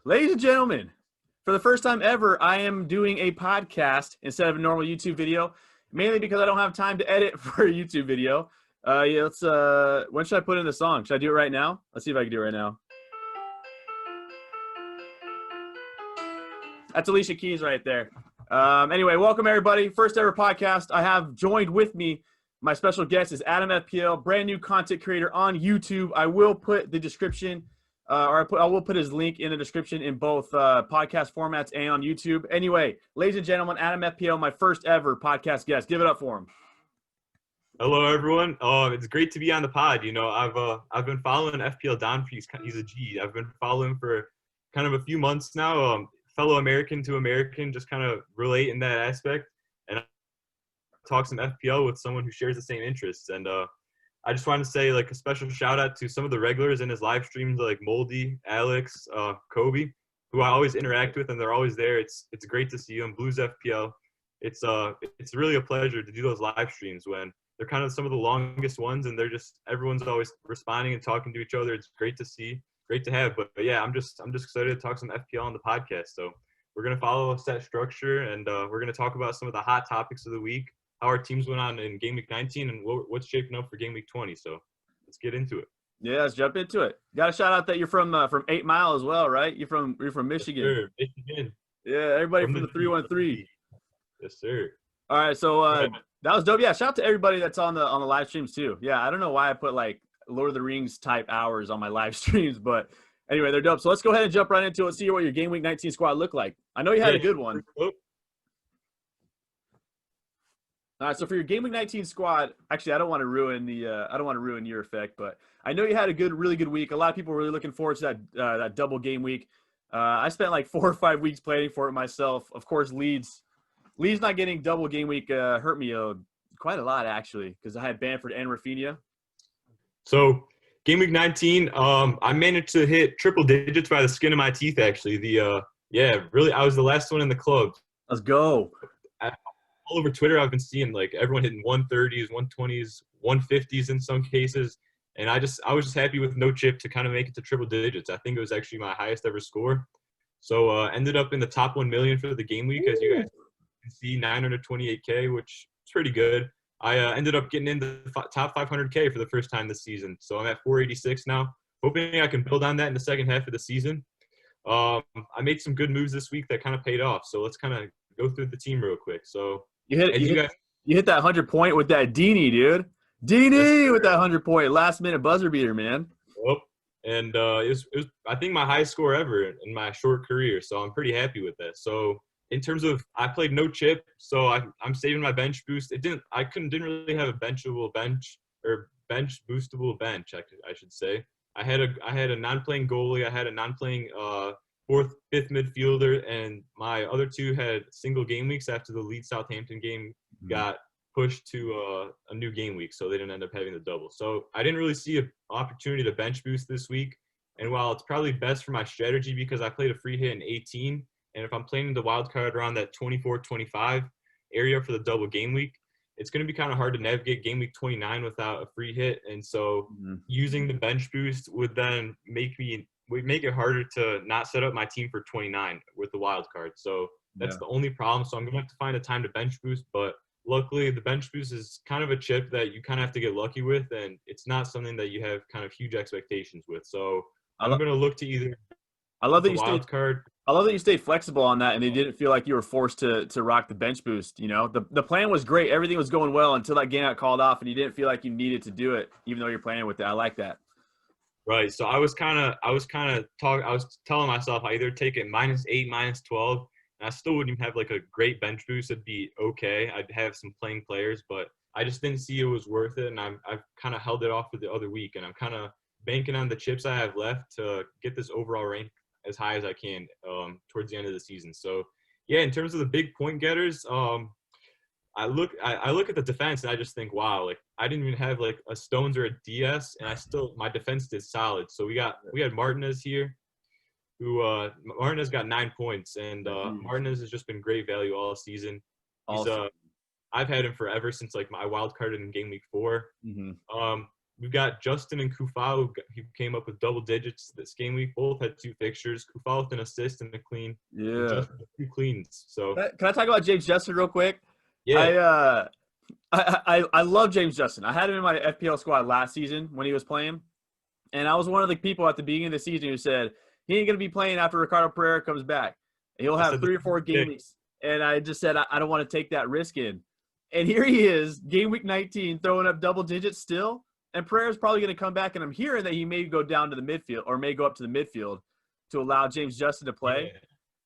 Ladies and gentlemen, for the first time ever, I am doing a podcast instead of a normal YouTube video, mainly because I don't have time to edit for a YouTube video. When should I put in the song? Should I do it right now? Let's see if I can do it right now. That's Alicia Keys right there. Anyway, welcome everybody. First ever podcast. I have joined with me. My special guest is AdamFPL, brand new content creator on YouTube. I will put the description, I will put his link in the description in both podcast formats and on YouTube. Anyway, ladies and gentlemen, AdamFPL, my first ever podcast guest. Give it up for him. Hello, everyone. It's great to be on the pod. You know, I've been following FPL Don. He's a G. I've been following for kind of a few months now. Fellow American to American, just kind of relate in that aspect, and talk some FPL with someone who shares the same interests. And I just wanted to say like a special shout out to some of the regulars in his live streams, like Moldy, Alex, Kobe, who I always interact with, and they're always there. It's great to see them. Blues FPL. It's really a pleasure to do those live streams when they're kind of some of the longest ones, and everyone's always responding and talking to each other. It's great to see. Great to have, but yeah, I'm just excited to talk some FPL on the podcast. So we're gonna follow a set structure, and we're gonna talk about some of the hot topics of the week, how our teams went on in Game Week 19, and what's shaping up for Game Week 20. So let's get into it. Yeah, let's jump into it. Got to shout out that you're from 8 Mile as well, right? You're from Michigan. Yes, sir. Michigan. Yeah, everybody from the 313. Yes, sir. All right, so that was dope. Yeah, shout out to everybody that's on the live streams too. Yeah, I don't know why I put like Lord of the Rings type hours on my live streams, but anyway, they're dope. So let's go ahead and jump right into it. See what your Game Week 19 squad looked like. I know you had a good one. All right, so for your Game Week 19 squad, actually, I don't want to ruin your effect, but I know you had a really good week. A lot of people were really looking forward to that double game week. I spent like 4 or 5 weeks planning for it myself. Of course, Leeds not getting double game week hurt me quite a lot actually, because I had Bamford and Rafinha. So Game Week 19, I managed to hit triple digits by the skin of my teeth, actually. Really, I was the last one in the club. Let's go. All over Twitter, I've been seeing, like, everyone hitting 130s, 120s, 150s in some cases. And I was just happy with no chip to kind of make it to triple digits. I think it was actually my highest ever score. So ended up in the top 1 million for the game week, as you guys can see, 928K, which is pretty good. I ended up getting into the top 500K for the first time this season. So I'm at 486 now. Hoping I can build on that in the second half of the season. I made some good moves this week that kind of paid off. So let's kind of go through the team real quick. So you hit that 100 point with that Dini, dude. Dini with that 100 point last minute buzzer beater, man. Yep. And it was I think my highest score ever in my short career. So I'm pretty happy with that. So in terms of, I played no chip, so I'm saving my bench boost. Didn't really have a bench boostable bench. I should say. I had a non-playing goalie. I had a non-playing 4th, 5th midfielder, and my other 2 had single game weeks after the Leeds Southampton game got pushed to a new game week, so they didn't end up having the double. So I didn't really see an opportunity to bench boost this week. And while it's probably best for my strategy because I played a free hit in 18. And if I'm playing the wild card around that 24-25 area for the double game week, it's going to be kind of hard to navigate game week 29 without a free hit. And so using the bench boost would then make it harder to not set up my team for 29 with the wild card. So that's the only problem. So I'm going to have to find a time to bench boost. But luckily, the bench boost is kind of a chip that you kind of have to get lucky with. And it's not something that you have kind of huge expectations with. So I'm going to look to either I love that you stayed flexible on that, and they didn't feel like you were forced to rock the bench boost. You know, the plan was great, everything was going well until that game got called off, and you didn't feel like you needed to do it, even though you're playing with it. I like that. Right. So I was telling myself I either take it -8, -12, and I still wouldn't even have like a great bench boost. It'd be okay. I'd have some playing players, but I just didn't see it was worth it, and I've kind of held it off for the other week, and I'm kind of banking on the chips I have left to get this overall rank as high as I can towards the end of the season. So yeah, in terms of the big point getters, I look at the defense and I just think, wow, like I didn't even have like a Stones or a DS, and my defense did solid. So we had Martinez here, who Martinez got 9 points, and Martinez has just been great value all season. He's I've had him forever since like my wild carded in game week 4. we've got Justin and Kufal who came up with double digits this game week. Both had 2 fixtures. Kufal with an assist and a clean. Yeah. And Justin with 2 cleans. So Can I talk about James Justin real quick? yeah. I love James Justin. I had him in my FPL squad last season when he was playing, and I was one of the people at the beginning of the season who said he ain't gonna be playing after Ricardo Pereira comes back. He'll have 3 or 4 game weeks, and I just said I don't want to take that risk in. And here he is, game week 19, throwing up double digits still. And Pereira's probably going to come back, and I'm hearing that he may go down to the midfield or may go up to the midfield to allow James Justin to play. Yeah.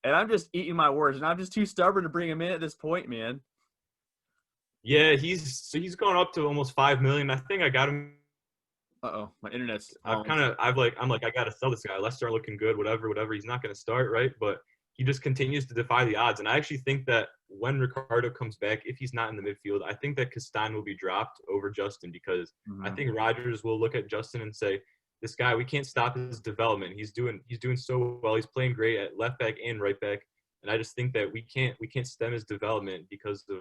And I'm just eating my words, and I'm just too stubborn to bring him in at this point, man. Yeah, he's going up to almost 5 million. I think I got him. My internet's. I'm like I gotta sell this guy. Leicester are looking good. Whatever. He's not going to start, right? But he just continues to defy the odds. And I actually think that when Ricardo comes back, if he's not in the midfield, I think that Castan will be dropped over Justin because I think Rodgers will look at Justin and say, this guy, we can't stop his development. He's doing so well. He's playing great at left back and right back. And I just think that we can't stem his development because of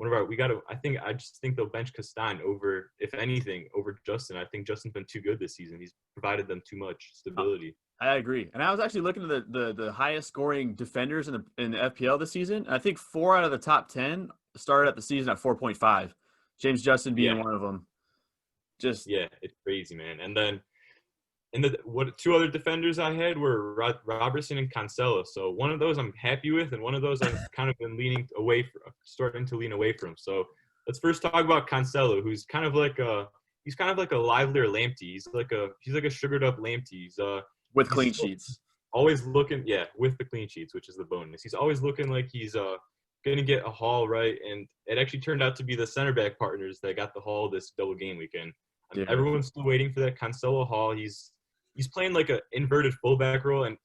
I just think they'll bench Castan over, if anything, over Justin. I think Justin's been too good this season. He's provided them too much stability. I agree. And I was actually looking at the highest scoring defenders in the FPL this season. I think 4 out of the top 10 started at the season at 4.5. James Justin being one of them. It's crazy, man. And then 2 other defenders I had were Robertson and Cancelo. So one of those I'm happy with, and one of those I've kind of been starting to lean away from. So let's first talk about Cancelo, who's kind of like a livelier Lamptey. He's like a sugared up Lamptey. With clean sheets. Always looking, with the clean sheets, which is the bonus. He's always looking like he's going to get a haul, right? And it actually turned out to be the center back partners that got the haul this double game weekend. Everyone's still waiting for that Cancelo haul. He's playing like an inverted fullback role, and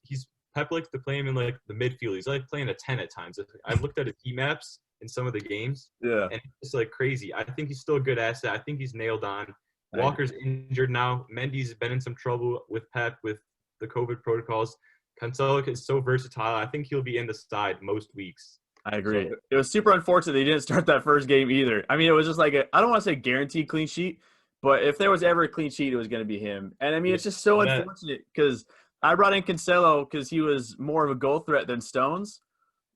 Pep likes to play him in like the midfield. He's like playing a 10 at times. I've looked at his heat maps in some of the games, and it's like crazy. I think he's still a good asset. I think he's nailed on. Walker's injured now. Mendy's been in some trouble with Pep with the COVID protocols. Cancelo is so versatile. I think he'll be in the side most weeks. I agree. It was super unfortunate they didn't start that first game either. I mean, it was just like I don't want to say guaranteed clean sheet, but if there was ever a clean sheet, it was going to be him. And I mean, it's just so unfortunate because I brought in Cancelo because he was more of a goal threat than Stones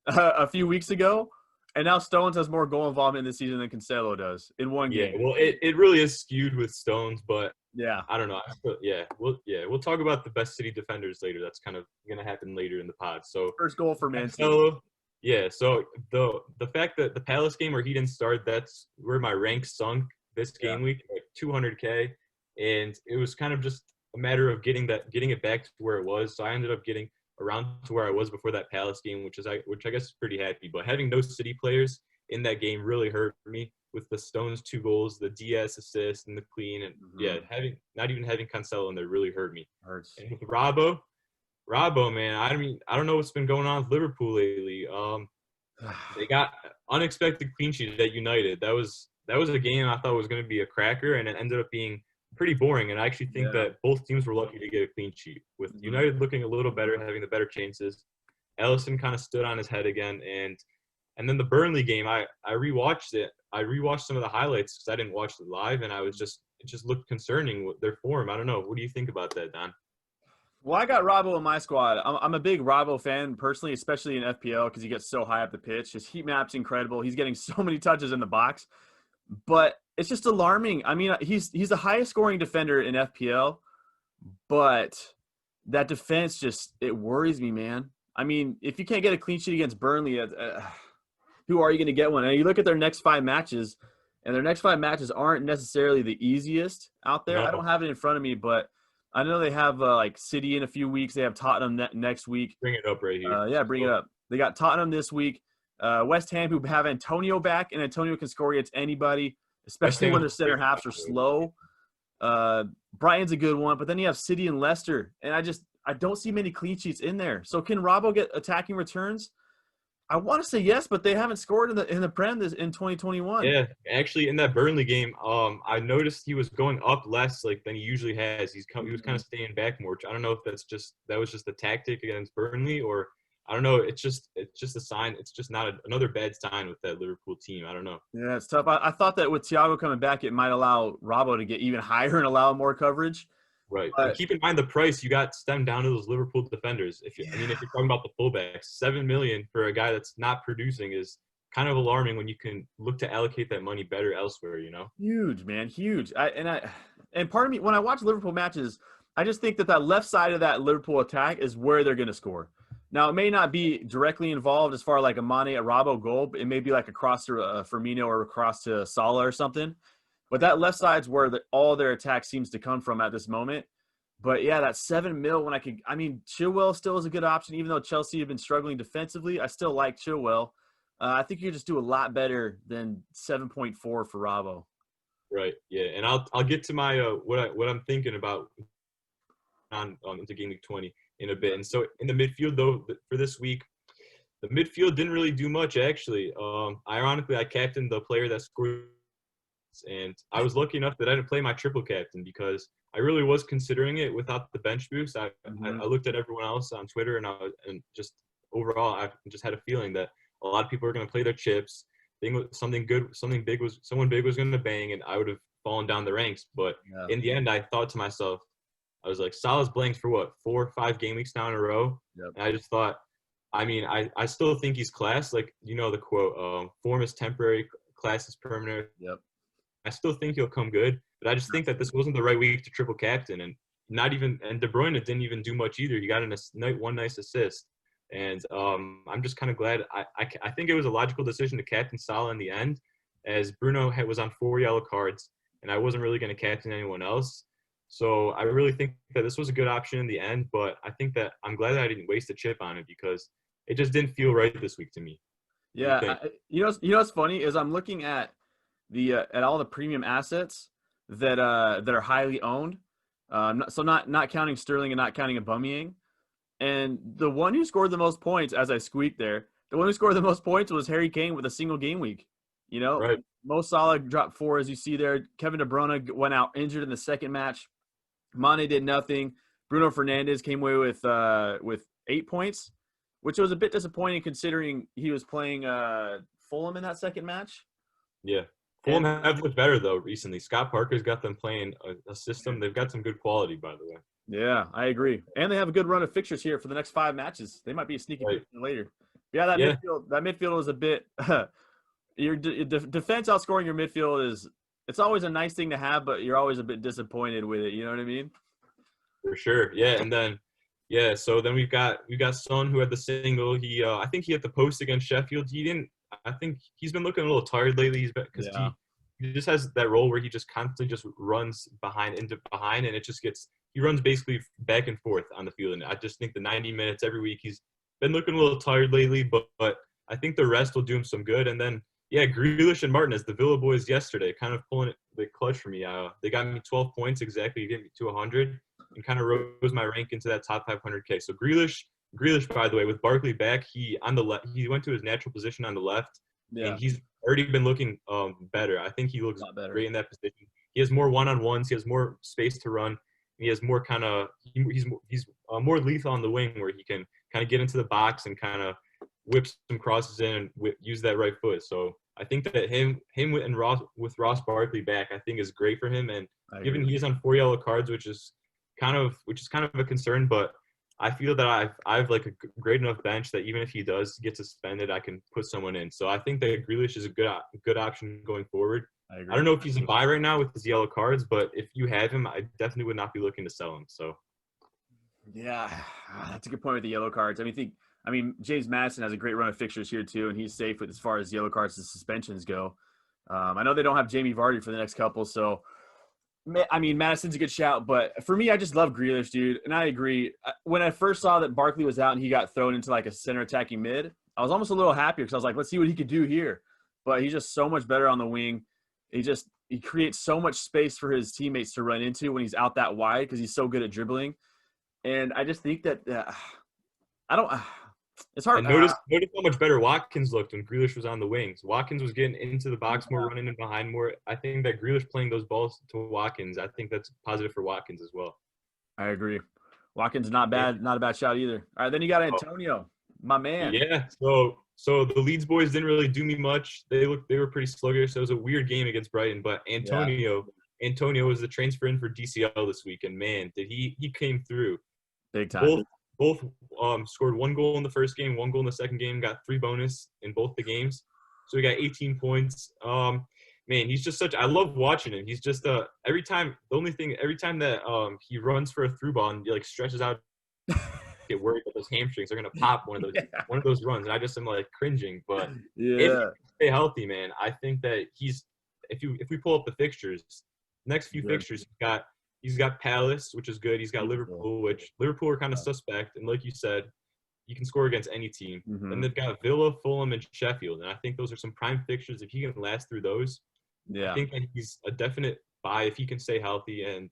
a few weeks ago. And now Stones has more goal involvement in this season than Cancelo does in one game. Yeah, well, it really is skewed with Stones, but yeah, I don't know. We'll talk about the best City defenders later. That's kind of going to happen later in the pod. So first goal for Man City. So the fact that the Palace game where he didn't start, that's where my rank sunk this game week, like 200K, and it was kind of just a matter of getting it back to where it was. So I ended up getting around to where I was before that Palace game, which I guess is pretty happy. But having no City players in that game really hurt me with the Stones 2 goals, the Diaz assist, and the clean, and not even having Cancelo in there really hurt me. Hurts. And with Robbo, man, I don't know what's been going on with Liverpool lately. They got unexpected clean sheet at United. That was a game I thought was going to be a cracker, and it ended up being pretty boring. And I actually think that both teams were lucky to get a clean sheet, with United looking a little better, having the better chances. Ellison kind of stood on his head again, and then the Burnley game, I rewatched it. I rewatched some of the highlights because I didn't watch it live, and it just looked concerning with their form. I don't know. What do you think about that, Don? Well, I got Robbo in my squad. I'm a big Robbo fan personally, especially in FPL because he gets so high up the pitch. His heat map's incredible. He's getting so many touches in the box, but it's just alarming. I mean, he's the highest scoring defender in FPL, but that defense it worries me, man. I mean, if you can't get a clean sheet against Burnley, who are you going to get one? And you look at their next 5 matches, and their next 5 matches aren't necessarily the easiest out there. No. I don't have it in front of me, but I know they have like City in a few weeks. They have Tottenham next week. Bring it up right here. Bring it up. They got Tottenham this week. West Ham, who have Antonio back, and Antonio can score against anybody, especially when their center halves are slow. Brighton's a good one, but then you have City and Leicester, and I don't see many clean sheets in there. So can Robbo get attacking returns? I want to say yes, but they haven't scored in the Prem in 2021. Yeah, actually, in that Burnley game, I noticed he was going up less than he usually has. He was kind of staying back more. I don't know if that was just a tactic against Burnley, or I don't know. It's just a sign. It's just not another bad sign with that Liverpool team. I don't know. Yeah, it's tough. I thought that with Thiago coming back, it might allow Robbo to get even higher and allow more coverage. Right. And But keep in mind the price. You got stemmed down to those Liverpool defenders. If you're talking about the fullbacks, $7 million for a guy that's not producing is kind of alarming when you can look to allocate that money better elsewhere, you know? huge, man, huge. And part of me, when I watch Liverpool matches, I just think that left side of that Liverpool attack is where they're going to score. Now, it may not be directly involved as far like a Mane, a Robbo goal, but it may be like a cross to Firmino or a cross to Salah or something. But that left side's where all their attack seems to come from at this moment. But yeah, that $7 million Chilwell still is a good option, even though Chelsea have been struggling defensively. I still like Chilwell. I think you just do a lot better than 7.4 for Robbo. Right. Yeah. And I'll get to my what I'm thinking about on into game week 20 in a bit. And so in the midfield though for this week, the midfield didn't really do much actually. Ironically, I captained the player that scored, and I was lucky enough that I didn't play my triple captain because I really was considering it without the bench boost. I looked at everyone else on Twitter and just overall I just had a feeling that a lot of people are going to play their chips. Someone big was going to bang, and I would have fallen down the ranks. But in the end, I thought to myself, I was like, Salah's blanks for what, 4 or 5 game weeks now in a row? Yep. And I just thought, I mean, I still think he's class. Like, you know the quote, form is temporary, class is permanent. Yep. I still think he'll come good, but I just think that this wasn't the right week to triple captain, and De Bruyne didn't even do much either. He got one nice assist. And I'm just kind of glad. I think it was a logical decision to captain Salah in the end, as Bruno was on 4 yellow cards, and I wasn't really going to captain anyone else. So I really think that this was a good option in the end, but I think that I'm glad that I didn't waste a chip on it because it just didn't feel right this week to me. Yeah, you know what's funny is I'm looking at at all the premium assets that are highly owned. Not counting Sterling and not counting Aubameyang. And the one who scored the most points, as I squeaked there, the one who scored the most points was Harry Kane with a single game week. You know, right. Mo Salah dropped 4, as you see there. Kevin De Bruyne went out injured in the second match. Mane did nothing. Bruno Fernandes came away with 8 points, which was a bit disappointing considering he was playing Fulham in that second match. Yeah. Fulham have looked better, though, recently. Scott Parker's got them playing a system. They've got some good quality, by the way. Yeah, I agree. And they have a good run of fixtures here for the next 5 matches. They might be a sneaky later. Yeah, midfield is a bit your defense outscoring your midfield it's always a nice thing to have, but you're always a bit disappointed with it. You know what I mean? For sure. Yeah, and then so then we've got Son who had the single. I think he had the post against Sheffield. I think he's been looking a little tired lately. He just has that role where he just constantly just runs behind, and it just he runs basically back and forth on the field. And I just think the 90 minutes every week, he's been looking a little tired lately, but I think the rest will do him some good. And then, Grealish and Martinez, the Villa boys yesterday, kind of pulling it the clutch for me. They got me 12 points exactly, get me to 100, and kind of rose my rank into that top 500K. So Grealish, by the way, with Barkley back, he went to his natural position on the left, and he's already been looking better. I think he looks great in that position. He has more one-on-ones. He has more space to run. He has more he's more lethal on the wing, where he can kind of get into the box and kind of whip some crosses in and use that right foot. So I think that him and Ross Barkley back, I think is great for him. And given he's on 4 yellow cards, which is kind of a concern, but I feel that I've like a great enough bench that even if he does get suspended, I can put someone in. So I think that Grealish is a good option going forward. I don't know if he's a buy right now with his yellow cards, but if you have him, I definitely would not be looking to sell him. So, yeah, that's a good point with the yellow cards. I mean, James Maddison has a great run of fixtures here too, and he's safe with as far as yellow cards and suspensions go. I know they don't have Jamie Vardy for the next couple, so I mean, Madison's a good shout, but for me, I just love Grealish, dude, and I agree. When I first saw that Barkley was out and he got thrown into like a center attacking mid, I was almost a little happier because I was like, let's see what he could do here. But he's just so much better on the wing. He creates so much space for his teammates to run into when he's out that wide because he's so good at dribbling. And I just think that it's hard. And notice how much better Watkins looked when Grealish was on the wings. Watkins was getting into the box more, running in behind more. I think that Grealish playing those balls to Watkins, I think that's positive for Watkins as well. I agree. Watkins not bad, not a bad shot either. All right, then you got Antonio. My man. Yeah. So the Leeds boys didn't really do me much. They were pretty sluggish. So it was a weird game against Brighton. But Antonio was the transfer in for DCL this week, and man, did he came through. Big time. Both scored 1 goal in the first game, 1 goal in the second game, got 3 bonus in both the games. So he got 18 points. Man, he's just I love watching him. He's just every time that he runs for a through ball and he like stretches out, get worried that those hamstrings are gonna pop one of those runs, and I just am like cringing. But if he stay healthy, man, I think that if we pull up the fixtures, next few fixtures he's got Palace, which is good. He's got Liverpool, which Liverpool are kind of suspect, and like you said, you can score against any team. Then they've got Villa, Fulham, and Sheffield, and I think those are some prime fixtures. If he can last through those, I think that he's a definite buy if he can stay healthy, and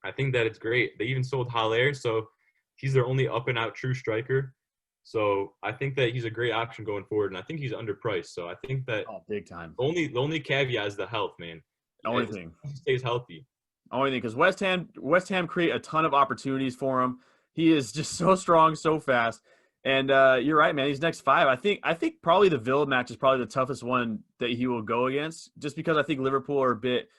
I think that it's great. They even sold Haller, so he's their only up-and-out true striker. So I think that he's a great option going forward, and I think he's underpriced. So I think that big time. The only caveat is the health, man. Only thing. He stays healthy. Only thing, because West Ham create a ton of opportunities for him. He is just so strong, so fast. And you're right, man. These next 5, I think probably the Villa match is probably the toughest one that he will go against, just because I think Liverpool are a bit.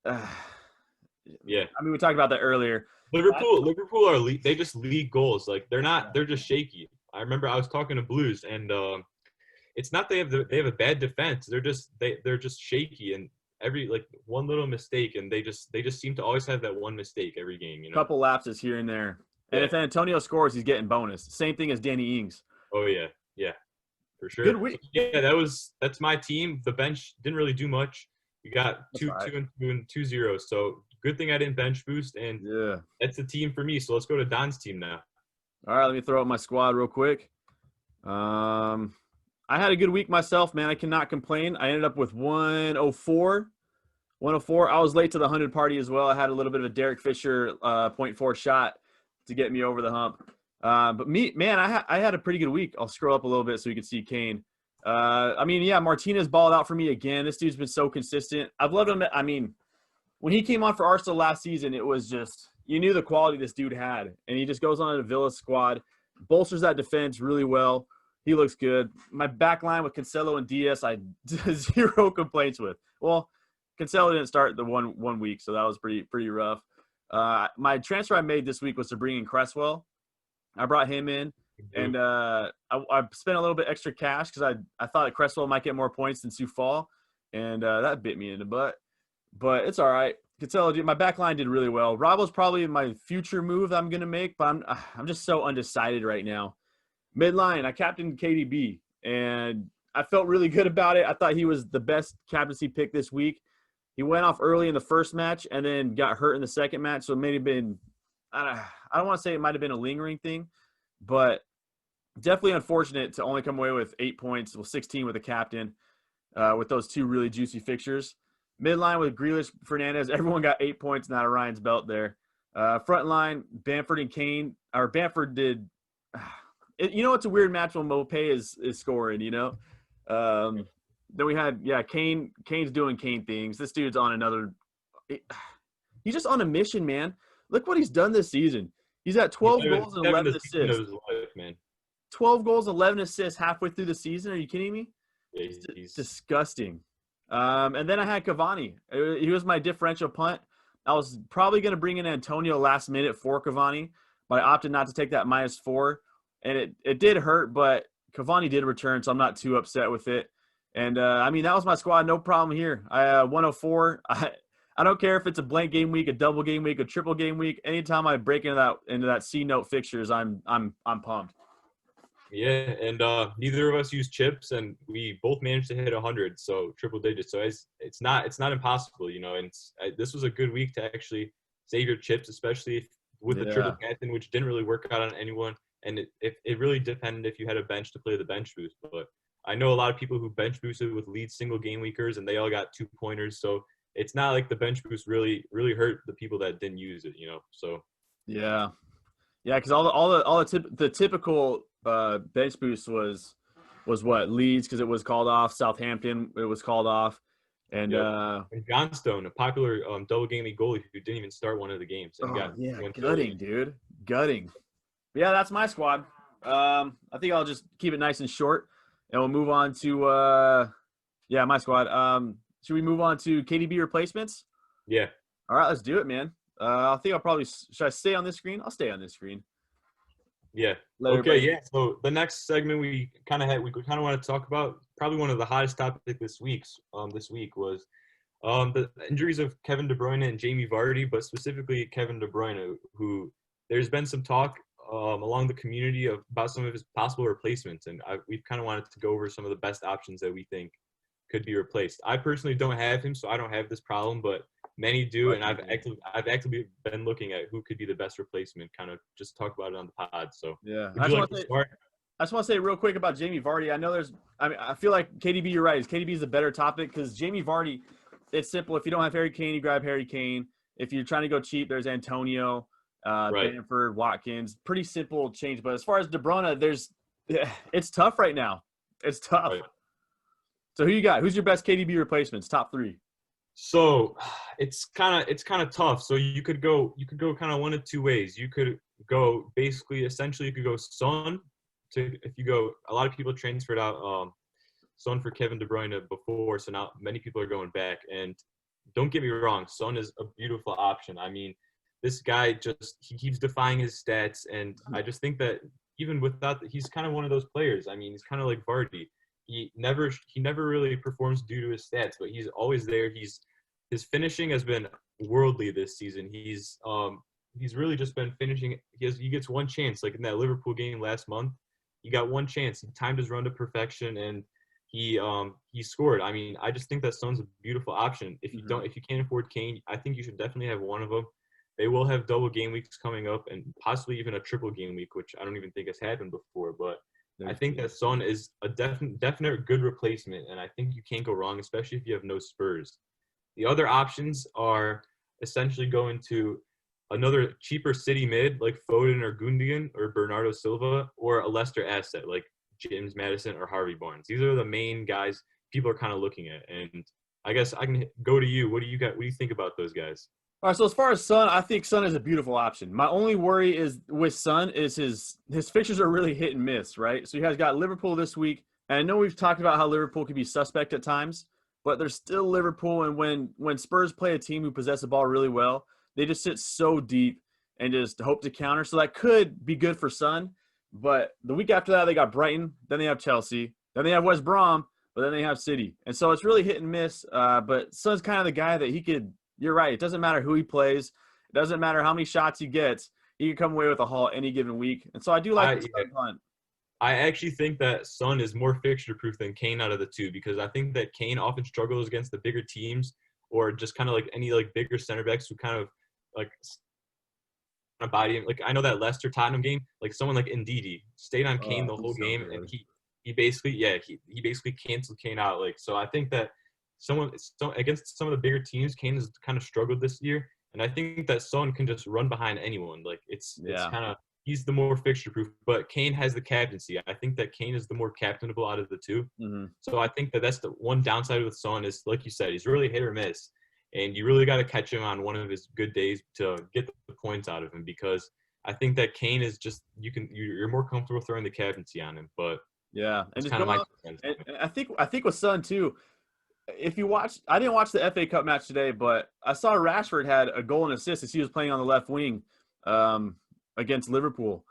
Yeah. I mean, we talked about that earlier. Liverpool are they just lead goals. Like they're just shaky. I remember I was talking to Blues, and it's not they have a bad defense. They're just shaky, and every like one little mistake, and they just seem to always have that one mistake every game. Couple lapses here and there. And if Antonio scores, he's getting bonus. Same thing as Danny Ings. Oh yeah, for sure. Good week. Yeah, that's my team. The bench didn't really do much. We got 2-2 and 2-0. So good thing I didn't bench boost, and that's the team for me. So let's go to Don's team now. All right, let me throw out my squad real quick. I had a good week myself, man. I cannot complain. I ended up with 104. I was late to the 100 party as well. I had a little bit of a Derek Fisher 0.4 shot to get me over the hump. But I had a pretty good week. I'll scroll up a little bit so you can see Kane. Martinez balled out for me again. This dude's been so consistent. I've loved him. I mean, when he came on for Arsenal last season, it was just – you knew the quality this dude had. And he just goes on to Villa squad, bolsters that defense really well. He looks good. My back line with Cancelo and Diaz, I zero complaints with. Well, Cancelo didn't start the one week, so that was pretty rough. My transfer I made this week was to bring in Cresswell. I brought him in, and I spent a little bit extra cash because I thought that Cresswell might get more points than Soufal, and that bit me in the butt. But it's all right. Cancelo, my back line did really well. Robbo's probably my future move that I'm going to make, but I'm just so undecided right now. Midline, I captained KDB, and I felt really good about it. I thought he was the best captaincy pick this week. He went off early in the first match and then got hurt in the second match, so it may have been I don't want to say it might have been a lingering thing, but definitely unfortunate to only come away with 8 points, 16 with the captain, with those 2 really juicy fixtures. Midline with Grealish, Fernandez, everyone got 8 points now to Ryan's belt there. Front line, Bamford and Kane, or Bamford did it's a weird match when Mopé is scoring, Then we had, Kane's doing Kane things. This dude's on he's just on a mission, man. Look what he's done this season. He's at 12 goals and 11 assists. 12 goals, 11 assists halfway through the season. Are you kidding me? Yeah, he's disgusting. And then I had Cavani. He was my differential punt. I was probably going to bring in Antonio last minute for Cavani, but I opted not to take that -4. And it did hurt, but Cavani did return, so I'm not too upset with it. And, that was my squad. No problem here. I 104. I don't care if it's a blank game week, a double game week, a triple game week. Anytime I break into that C note fixtures, I'm pumped. Yeah, and neither of us used chips, and we both managed to hit 100, so triple digits. So it's not impossible, And this was a good week to actually save your chips, especially with the triple captain, which didn't really work out on anyone. And it really depended if you had a bench to play the bench boost. But I know a lot of people who bench boosted with Leeds single game weekers, and they all got 2-pointers. So it's not like the bench boost really hurt the people that didn't use it, So because the typical bench boost was what Leeds, because it was called off. Southampton, it was called off, and Johnstone, a popular double game week goalie who didn't even start one of the games. And gutting. Yeah, that's my squad. I think I'll just keep it nice and short, and we'll move on to my squad. Should we move on to KDB replacements? Yeah. All right, let's do it, man. I think I'll probably should I stay on this screen? I'll stay on this screen. Yeah. Okay. Yeah. So the next segment we kind of want to talk about probably one of the hottest topics this week was the injuries of Kevin De Bruyne and Jamie Vardy, but specifically Kevin De Bruyne, who there's been some talk along the community about some of his possible replacements, and we've kind of wanted to go over some of the best options that we think could be replaced. I personally don't have him, so I don't have this problem, but many do, and I've actively been looking at who could be the best replacement, kind of just talk about it on the pod. So yeah, would you like to start? I just want to say real quick about Jamie Vardy. I feel like KDB, you're right. KDB is a better topic because Jamie Vardy, it's simple. If you don't have Harry Kane, you grab Harry Kane. If you're trying to go cheap, there's Antonio, Bamford, Watkins. Pretty simple change. But as far as De Bruyne, it's tough right now. It's tough. Right. So who you got? Who's your best KDB replacements? Top 3. So it's kind of tough. So you could go kind of one of two ways. You could go essentially you could go Son. If you go, a lot of people transferred out Son for Kevin De Bruyne before, so now many people are going back. And don't get me wrong, Son is a beautiful option. I mean, this guy he keeps defying his stats, and I just think that even without, he's kind of one of those players. I mean, he's kind of like Vardy. He never really performs due to his stats, but he's always there. His finishing has been worldly this season. He's really just been finishing. He gets one chance, like in that Liverpool game last month. He got one chance. He timed his run to perfection, and he scored. I mean, I just think that Son's a beautiful option. If you can't afford Kane, I think you should definitely have one of them. They will have double game weeks coming up, and possibly even a triple game week, which I don't even think has happened before. But I think that Son is a definite good replacement, and I think you can't go wrong, especially if you have no Spurs. The other options are essentially going to another cheaper City mid like Foden or Gundogan or Bernardo Silva, or a Leicester asset like James Maddison or Harvey Barnes. These are the main guys people are kind of looking at. And I guess I can go to you. What do you got? What do you think about those guys? All right, so as far as Son, I think Son is a beautiful option. My only worry is with Son is his fixtures are really hit and miss, right? So he has got Liverpool this week, and I know we've talked about how Liverpool can be suspect at times, but they're still Liverpool, and when Spurs play a team who possess the ball really well, they just sit so deep and just hope to counter. So that could be good for Son, but the week after that they got Brighton, then they have Chelsea, then they have West Brom, but then they have City. And so it's really hit and miss, but Son's kind of the guy that he could – you're right. It doesn't matter who he plays. It doesn't matter how many shots he gets. He can come away with a haul any given week. And so I do like this punt. I actually think that Son is more fixture-proof than Kane out of the two, because I think that Kane often struggles against the bigger teams, or just kind of like any like bigger center backs who kind of like body him. Like I know that Leicester Tottenham game, like someone like Ndidi stayed on Kane the whole game, and he basically canceled Kane out. Like, so I think that against some of the bigger teams, Kane has kind of struggled this year, and I think that Son can just run behind anyone. Like it's kind of, he's the more fixture proof, but Kane has the captaincy. I think that Kane is the more captainable out of the two. Mm-hmm. So I think that that's the one downside with Son is, like you said, he's really hit or miss, and you really got to catch him on one of his good days to get the points out of him, because I think that Kane is just, you're more comfortable throwing the captaincy on him. But yeah, and kind of my and I think with Son too. If you watch, I didn't watch the FA Cup match today, but I saw Rashford had a goal and assist as he was playing on the left wing against Liverpool.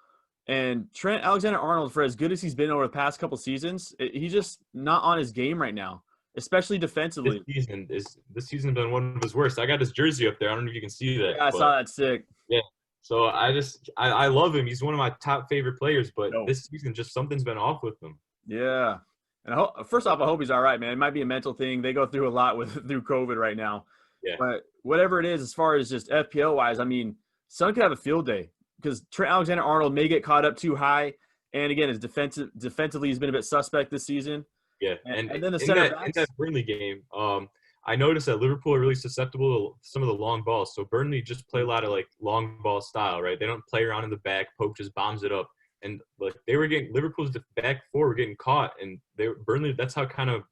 And Trent Alexander-Arnold, for as good as he's been over the past couple seasons, he's just not on his game right now, especially defensively. This season has been one of his worst. I got his jersey up there. I don't know if you can see that. Yeah, I saw that. Sick. Yeah. So I love him. He's one of my top favorite players, but this season just something's been off with him. Yeah. And first off, I hope he's all right, man. It might be a mental thing. They go through a lot through COVID right now. Yeah. But whatever it is, as far as just FPL-wise, I mean, Son could have a field day because Trent Alexander-Arnold may get caught up too high. And, again, his defensively he's been a bit suspect this season. Yeah. And then the center backs. In that Burnley game, I noticed that Liverpool are really susceptible to some of the long balls. So Burnley just play a lot of, like, long ball style, right? They don't play around in the back. Pope just bombs it up. And like Liverpool's back four were getting caught, and Burnley. That's how that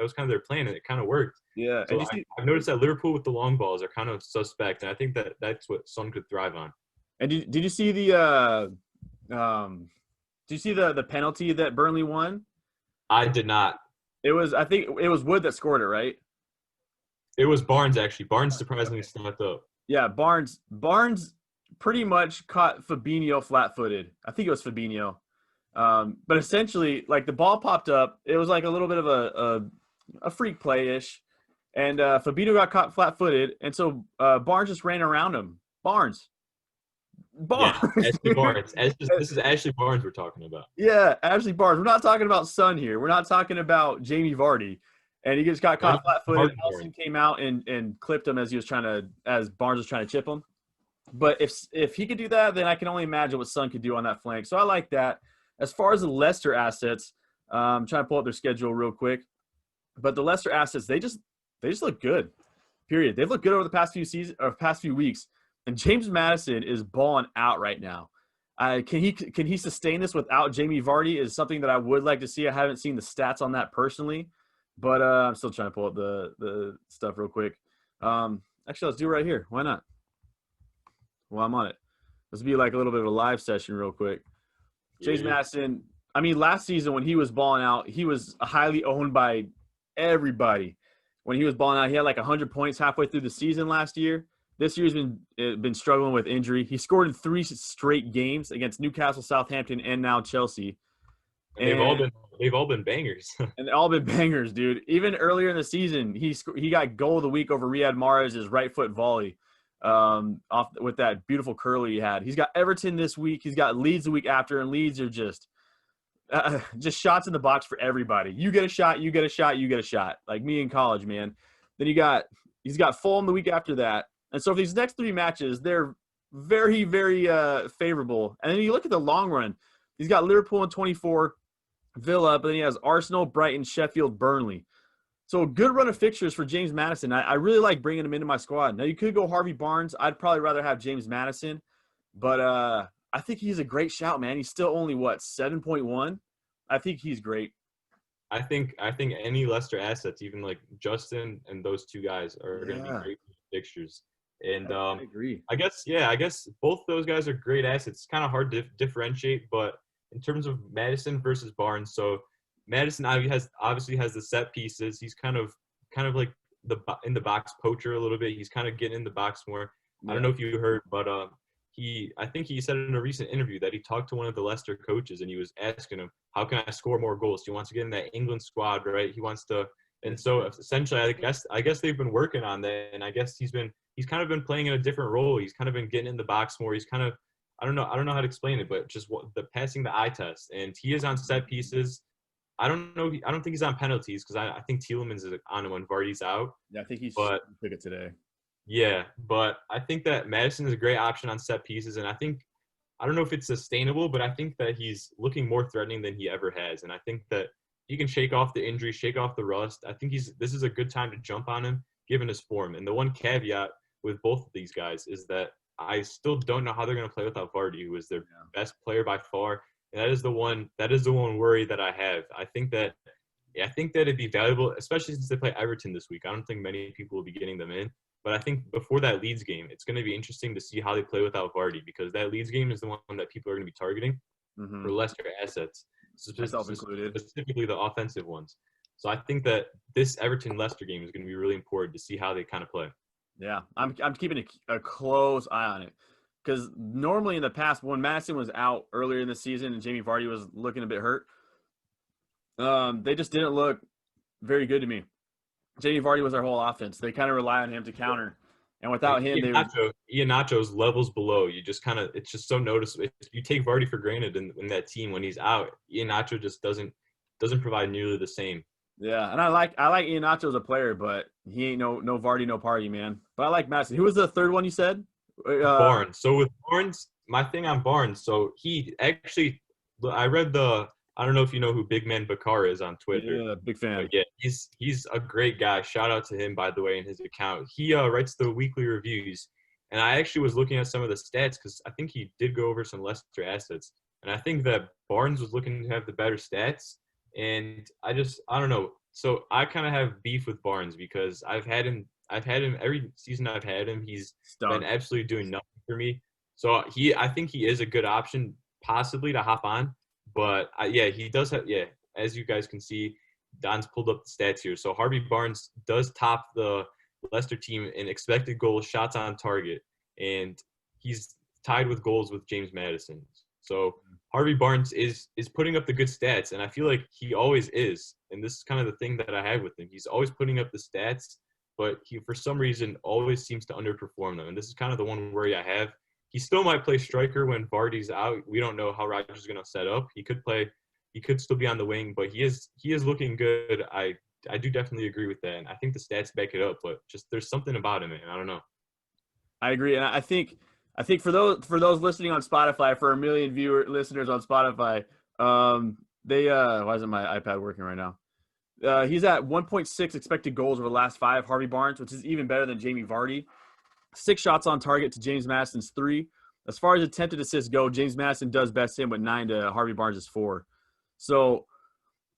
was kind of their plan, and it kind of worked. Yeah, so I've noticed that Liverpool with the long balls are kind of suspect, and I think that's what Son could thrive on. And did you see the Do you see the penalty that Burnley won? I did not. I think it was Wood that scored it, right? It was Barnes, actually. Barnes surprisingly stepped up. Yeah, Barnes pretty much caught Fabinho flat-footed. I think it was Fabinho. But essentially, like the ball popped up. It was like a little bit of a freak play-ish. And Fabinho got caught flat-footed. And so Barnes just ran around him. Barnes. Yeah, Ashley Barnes. This is Ashley Barnes we're talking about. Yeah, Ashley Barnes. We're not talking about Son here. We're not talking about Jamie Vardy. And he just got caught flat-footed. Nelson came out and clipped him as Barnes was trying to chip him. But if he could do that, then I can only imagine what Son could do on that flank. So I like that. As far as the Leicester assets, I'm trying to pull up their schedule real quick. But the Leicester assets, they just look good. Period. They've looked good over the past few weeks. And James Maddison is balling out right now. Can he sustain this without Jamie Vardy is something that I would like to see. I haven't seen the stats on that personally, but I'm still trying to pull up the stuff real quick. Actually, let's do it right here. Why not? Well, I'm on it. Let's be like a little bit of a live session real quick. James Maddison, I mean, last season when he was balling out, he was highly owned by everybody. When he was balling out, he had like 100 points halfway through the season last year. This year's been struggling with injury. He scored in 3 straight games against Newcastle, Southampton, and now Chelsea. And they've all been bangers. And all been bangers, dude. Even earlier in the season, he got goal of the week over Riyad Mahrez's right foot volley, off with that beautiful curler he had. He's got Everton this week. He's got Leeds the week after, and Leeds are just shots in the box for everybody. You get a shot, you get a shot, you get a shot. Like me in college, man. Then he's got Fulham the week after that. And so for these next 3 matches, they're very, very favorable. And then you look at the long run. He's got Liverpool in 24, Villa, but then he has Arsenal, Brighton, Sheffield, Burnley. So a good run of fixtures for James Maddison. I really like bringing him into my squad. Now, you could go Harvey Barnes. I'd probably rather have James Maddison. But I think he's a great shout, man. He's still only, 7.1? I think he's great. I think any Leicester assets, even like Justin and those 2 guys, are going to be great fixtures. And I agree. I guess both those guys are great assets. It's kind of hard to differentiate, but in terms of Maddison versus Barnes, so Maddison obviously has the set pieces. He's kind of like in the box poacher a little bit. He's kind of getting in the box more. Yeah. I don't know if you heard, but I think he said in a recent interview that he talked to one of the Leicester coaches and he was asking him, how can I score more goals? He wants to get in that England squad, right? He wants to, and so essentially, I guess they've been working on that, and I guess he's kind of been playing in a different role. He's kind of been getting in the box more. He's kind of, I don't know how to explain it, but just the passing the eye test, and he is on set pieces. I don't think he's on penalties because I think Tielemans is on him when Vardy's out. Yeah, I think he took it today. Yeah, but I think that Maddison is a great option on set pieces, and I don't know if it's sustainable, but I think that he's looking more threatening than he ever has, and I think that he can shake off the injury, shake off the rust. I think this is a good time to jump on him, given his form. And the one caveat with both of these guys is that I still don't know how they're going to play without Vardy, who is their best player by far. And that is the one worry that I have. I think that it'd be valuable, especially since they play Everton this week. I don't think many people will be getting them in. But I think before that Leeds game, it's going to be interesting to see how they play without Vardy, because that Leeds game is the one that people are going to be targeting for Leicester assets, specifically the offensive ones. So I think that this Everton-Leicester game is going to be really important to see how they kind of play. Yeah, I'm keeping a close eye on it, because normally in the past, when Maddison was out earlier in the season and Jamie Vardy was looking a bit hurt, they just didn't look very good to me. Jamie Vardy was our whole offense. They kind of rely on him to counter, and without him, Iheanacho's levels below. You just kind of, it's just so noticeable. You take Vardy for granted in that team when he's out. Iheanacho just doesn't provide nearly the same. Yeah, and I like Iheanacho as a player, but he ain't no Vardy, no party, man. But I like Maddison. Who was the third one you said? Barnes. So with Barnes, my thing on Barnes, so he actually, I read I don't know if you know who Big Man Bakar is on Twitter. Yeah, big fan. But yeah, he's a great guy. Shout out to him, by the way, in his account. He writes the weekly reviews, and I actually was looking at some of the stats because I think he did go over some Leicester assets, and I think that Barnes was looking to have the better stats, and I don't know. So I kind of have beef with Barnes because I've had him every season I've had him. He's been absolutely doing nothing for me. So I think he is a good option possibly to hop on. But yeah, he does have, yeah, as you guys can see, Don's pulled up the stats here. So Harvey Barnes does top the Leicester team in expected goals, shots on target, and he's tied with goals with James Maddison. So Harvey Barnes is putting up the good stats, and I feel like he always is. And this is kind of the thing that I have with him. He's always putting up the stats, but he, for some reason, always seems to underperform them. And this is kind of the one worry I have. He still might play striker when Vardy's out. We don't know how Rodgers is going to set up. He could still be on the wing, but he is looking good. I do definitely agree with that, and I think the stats back it up. But just there's something about him, man. I don't know. I agree, and I think for those listening on Spotify, for a million listeners on Spotify, why isn't my iPad working right now? He's at 1.6 expected goals over the last 5. Harvey Barnes, which is even better than Jamie Vardy. 6 shots on target to James Madison's 3. As far as attempted assists go, James Madison does best him with 9 to Harvey Barnes' 4. So,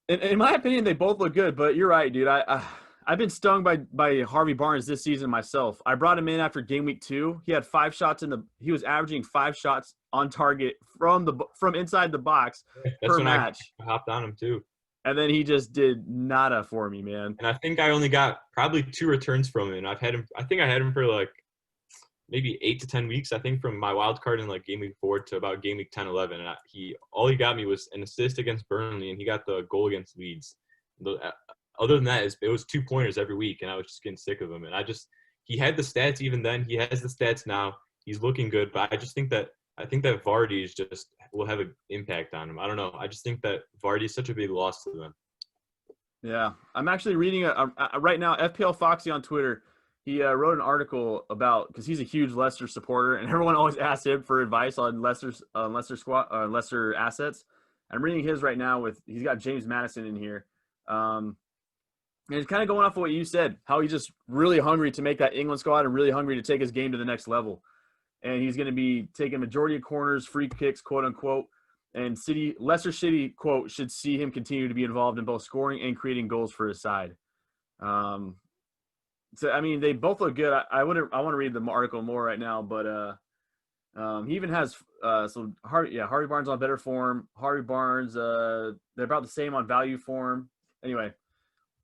in my opinion, they both look good. But you're right, dude. I've been stung by Harvey Barnes this season myself. I brought him in after game week 2. He had 5 shots he was averaging 5 shots on target from inside the box per match. I hopped on him too. And then he just did nada for me, man. And I think I only got probably 2 returns from him. I think I had him for like maybe 8 to 10 weeks. I think from my wild card in like game week 4 to about game week 10, 11. And all he got me was an assist against Burnley, and he got the goal against Leeds. Other than that, it was 2-pointers every week, and I was just getting sick of him. And he had the stats even then. He has the stats now. He's looking good, but I think that Vardy will have an impact on him. I don't know. I just think that Vardy is such a big loss to them. Yeah, I'm actually reading right now. FPL Foxy on Twitter, he wrote an article because he's a huge Leicester supporter, and everyone always asks him for advice on Leicester assets. I'm reading his right now he's got James Maddison in here. And it's kind of going off of what you said, how he's just really hungry to make that England squad and really hungry to take his game to the next level. And he's going to be taking majority of corners, free kicks, quote unquote. And Leicester City, quote, should see him continue to be involved in both scoring and creating goals for his side. So I mean, they both look good. I want to read the article more right now, but he even has Harvey Barnes on better form. Harvey Barnes, they're about the same on value form. Anyway,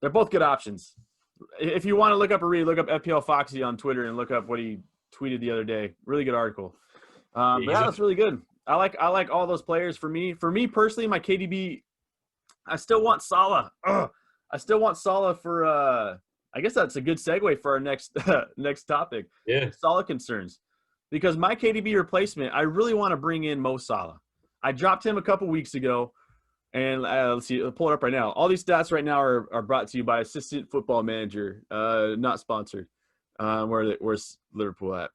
they're both good options. If you want to look up FPL Foxy on Twitter and look up what he tweeted the other day. Really good article. But that's really good. I like all those players. For me personally, my KDB, I still want Salah. I still want Salah for I guess that's a good segue for our next topic. Yeah. Salah concerns. Because my KDB replacement, I really want to bring in Mo Salah. I dropped him a couple weeks ago. And let's see, I'll pull it up right now. All these stats right now are brought to you by Assistant Football Manager, not sponsored. Where's Liverpool at?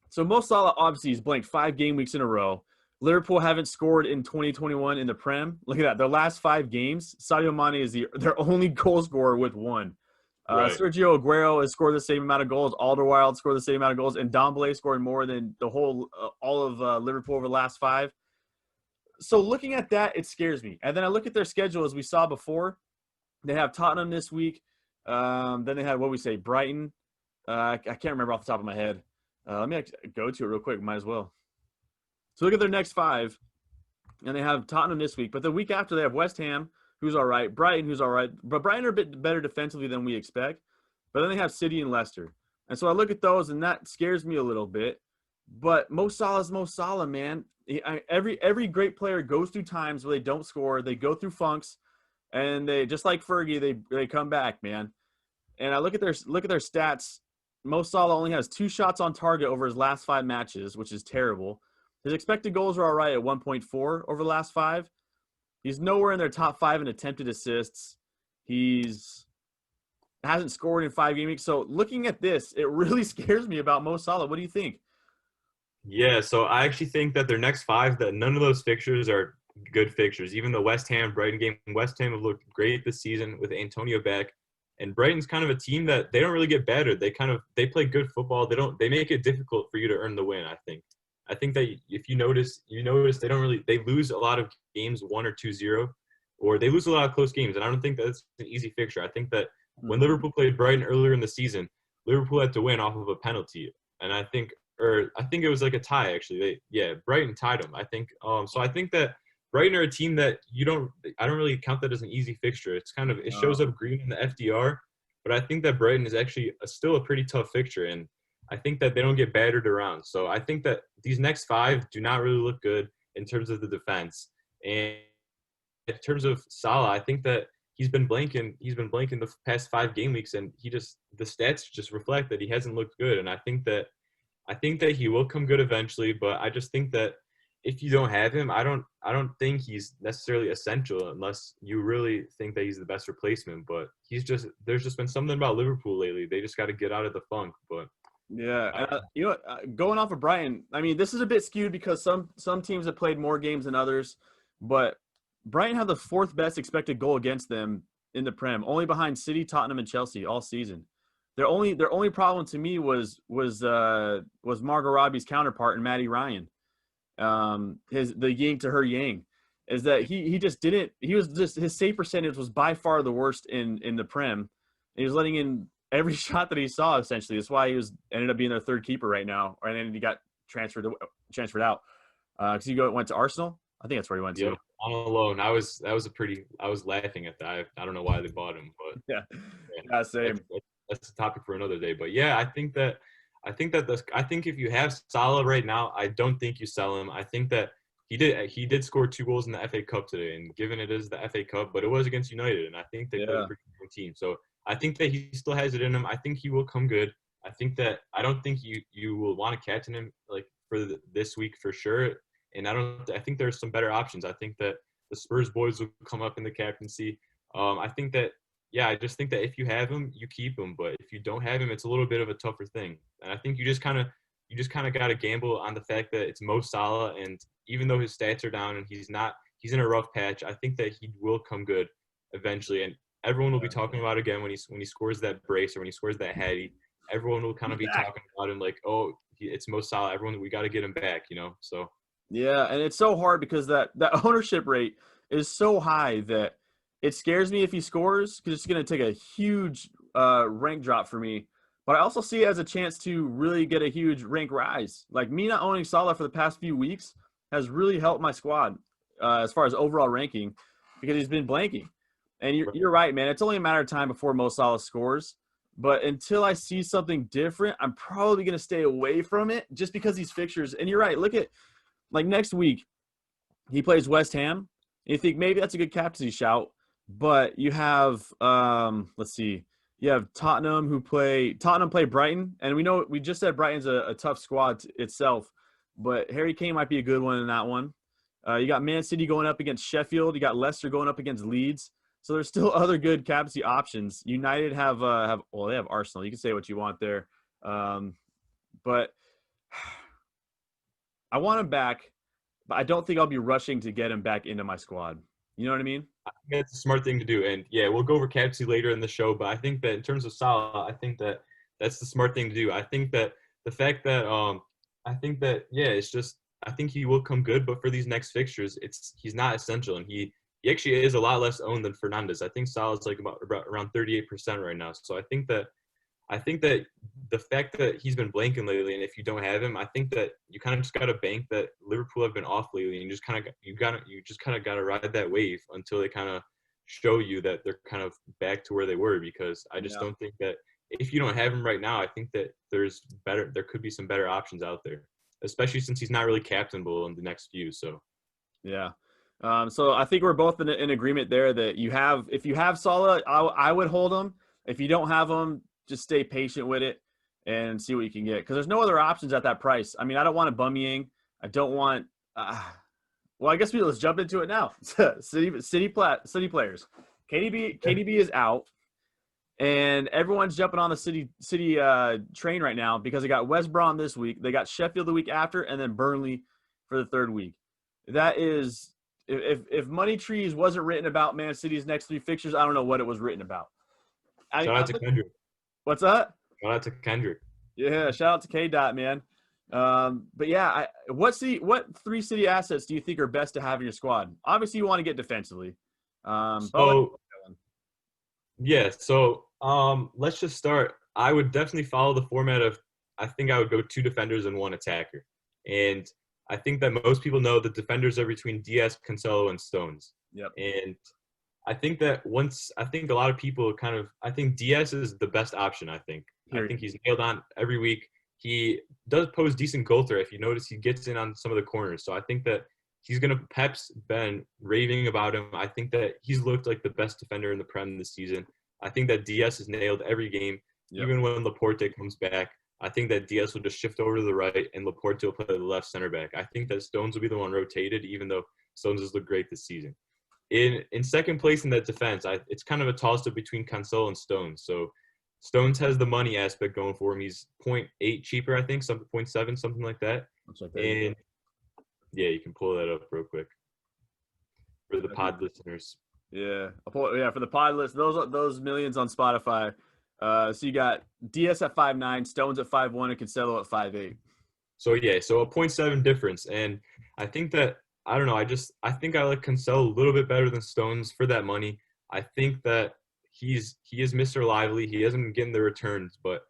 So Mo Salah obviously is blanked 5 game weeks in a row. Liverpool haven't scored in 2021 in the Prem. Look at that. Their last 5 games, Sadio Mane is their only goal scorer with 1. Right. Sergio Aguero has scored the same amount of goals. Alderweireld scored the same amount of goals. And Dombele scored more than the whole all of Liverpool over the last 5. So looking at that, it scares me. And then I look at their schedule as we saw before. They have Tottenham this week. Then they had, Brighton. I can't remember off the top of my head. Let me go to it real quick. Might as well. So look at their next 5. And they have Tottenham this week. But the week after, they have West Ham, who's all right. Brighton, who's all right. But Brighton are a bit better defensively than we expect. But then they have City and Leicester. And so I look at those, and that scares me a little bit. But Mo Salah's Mo Salah, man. Every great player goes through times where they don't score. They go through funks, and they just like Fergie, they come back, man. And I look at their stats. Mo Salah only has 2 shots on target over his last 5 matches, which is terrible. His expected goals are all right at 1.4 over the last 5. He's nowhere in their top 5 in attempted assists. Hasn't scored in 5 game weeks. So looking at this, it really scares me about Mo Salah. What do you think? Yeah, so I actually think that their next 5, that none of those fixtures are good fixtures. Even the West Ham Brighton game, West Ham have looked great this season with Antonio back, and Brighton's kind of a team that they don't really get battered. They play good football. They make it difficult for you to earn the win. I think that if you notice they lose a lot of games 1 or 2-0, or they lose a lot of close games, and I don't think that's an easy fixture. I think that when Liverpool played Brighton earlier in the season, Liverpool had to win off of a penalty, and I think it was like a tie, actually. Brighton tied them, I think. So I think that Brighton are a team that I don't really count that as an easy fixture. It shows up green in the FDR, but I think that Brighton is actually still a pretty tough fixture, and I think that they don't get battered around. So I think that these next 5 do not really look good in terms of the defense. And in terms of Salah, I think that he's been blanking the past 5 game weeks, and the stats just reflect that he hasn't looked good. And I think that he will come good eventually, but I just think that if you don't have him, I don't think he's necessarily essential unless you really think that he's the best replacement. But there's just been something about Liverpool lately. They just got to get out of the funk. But yeah, you know what, going off of Brighton, I mean, this is a bit skewed because some teams have played more games than others, but Brighton had the 4th best expected goal against them in the Prem, only behind City, Tottenham, and Chelsea all season. Their only problem to me was Margot Robbie's counterpart and Matty Ryan. The yin to her yang is that his save percentage was by far the worst in the Prem. He was letting in every shot that he saw, essentially. That's why he ended up being their 3rd keeper right now, and then he got transferred out because he went to Arsenal. I think that's where he went to. On a loan. I was laughing at that. I don't know why they bought him, but yeah, same. That's a topic for another day. But yeah, I think if you have Salah right now, I don't think you sell him. I think that he did score 2 goals in the FA Cup today, and given it is the FA Cup, but it was against United, and I think they played a pretty good team. So I think that he still has it in him. I think he will come good. I don't think you will want to captain him like for this week for sure. And I think there's some better options. I think that the Spurs boys will come up in the captaincy. I just think that if you have him, you keep him. But if you don't have him, it's a little bit of a tougher thing. And I think you just kind of got to gamble on the fact that it's Mo Salah. And even though his stats are down and he's in a rough patch, I think that he will come good eventually. And everyone will be talking about it again when he scores that brace or when he scores that heady. Everyone will kind of be talking about him like, oh, it's Mo Salah. We got to get him back, so. Yeah, and it's so hard because that ownership rate is so high that it scares me if he scores because it's going to take a huge rank drop for me. But I also see it as a chance to really get a huge rank rise. Like me not owning Salah for the past few weeks has really helped my squad as far as overall ranking because he's been blanking. And you're right, man. It's only a matter of time before Mo Salah scores. But until I see something different, I'm probably going to stay away from it just because these fixtures. And you're right. Look at – like next week, he plays West Ham. And you think maybe that's a good captaincy shout, but you have you have Tottenham play Brighton, and we just said Brighton's a tough squad itself, but Harry Kane might be a good one in that one. You got Man City going up against Sheffield. You got Leicester going up against Leeds. So there's still other good captaincy options. United have they have Arsenal. You can say what you want there, but. I want him back, but I don't think I'll be rushing to get him back into my squad. You know what I mean? I think that's a smart thing to do. And, yeah, we'll go over captaincy later in the show, but I think that in terms of Salah, I think that that's the smart thing to do. I think that the fact that it's just I think he will come good, but for these next fixtures, he's not essential, and he actually is a lot less owned than Fernandes. I think Salah's like about around 38% right now. So I think that the fact that he's been blanking lately, and if you don't have him, I think that you kind of just got to bank that Liverpool have been off lately, and you just kind of got to ride that wave until they kind of show you that they're kind of back to where they were. Because I just don't think that if you don't have him right now, I think that there could be some better options out there, especially since he's not really captainable in the next few. So yeah. So I think we're both in agreement there that if you have Salah, I would hold him. If you don't have him, just stay patient with it and see what you can get. Because there's no other options at that price. I mean, I don't want a Bumying. I don't want well, I guess let's jump into it now. City players. KDB is out. And everyone's jumping on the City train right now because they got West Brom this week. They got Sheffield the week after, and then Burnley for the third week. That is – if Money Trees wasn't written about Man City's next 3 fixtures, I don't know what it was written about. Shout out to Kendrick. What's that? Shout out to Kendrick. Yeah, shout out to K-Dot, man. But yeah, what 3 City assets do you think are best to have in your squad? Obviously, you want to get defensively. So let's just start. I would definitely follow the format of I think I would go 2 defenders and 1 attacker. And I think that most people know the defenders are between Diaz, Cancelo, and Stones. Yep. And I think that I think a lot of people I think Diaz is the best option, I think. Period. I think he's nailed on every week. He does pose decent goal threat. If you notice, he gets in on some of the corners. So I think that Pep's been raving about him. I think that he's looked like the best defender in the Prem this season. I think that Diaz has nailed every game, even when Laporte comes back. I think that Diaz will just shift over to the right and Laporte will play the left center back. I think that Stones will be the one rotated, even though Stones has looked great this season. In second place in that defense, it's kind of a toss-up between Cancelo and Stones. So Stones has the money aspect going for him. He's 0.8 cheaper, I think, 0.7, something like that. And yeah, you can pull that up real quick for the pod listeners. Yeah, for the pod list, those millions on Spotify. So you got Diaz at 5'9", Stones at 5'1", and Cancelo at 5'8". So yeah, so a 0.7 difference, and I think that I don't know. I think I like Cancelo a little bit better than Stones for that money. I think that he is Mr. Lively. He hasn't been getting the returns, but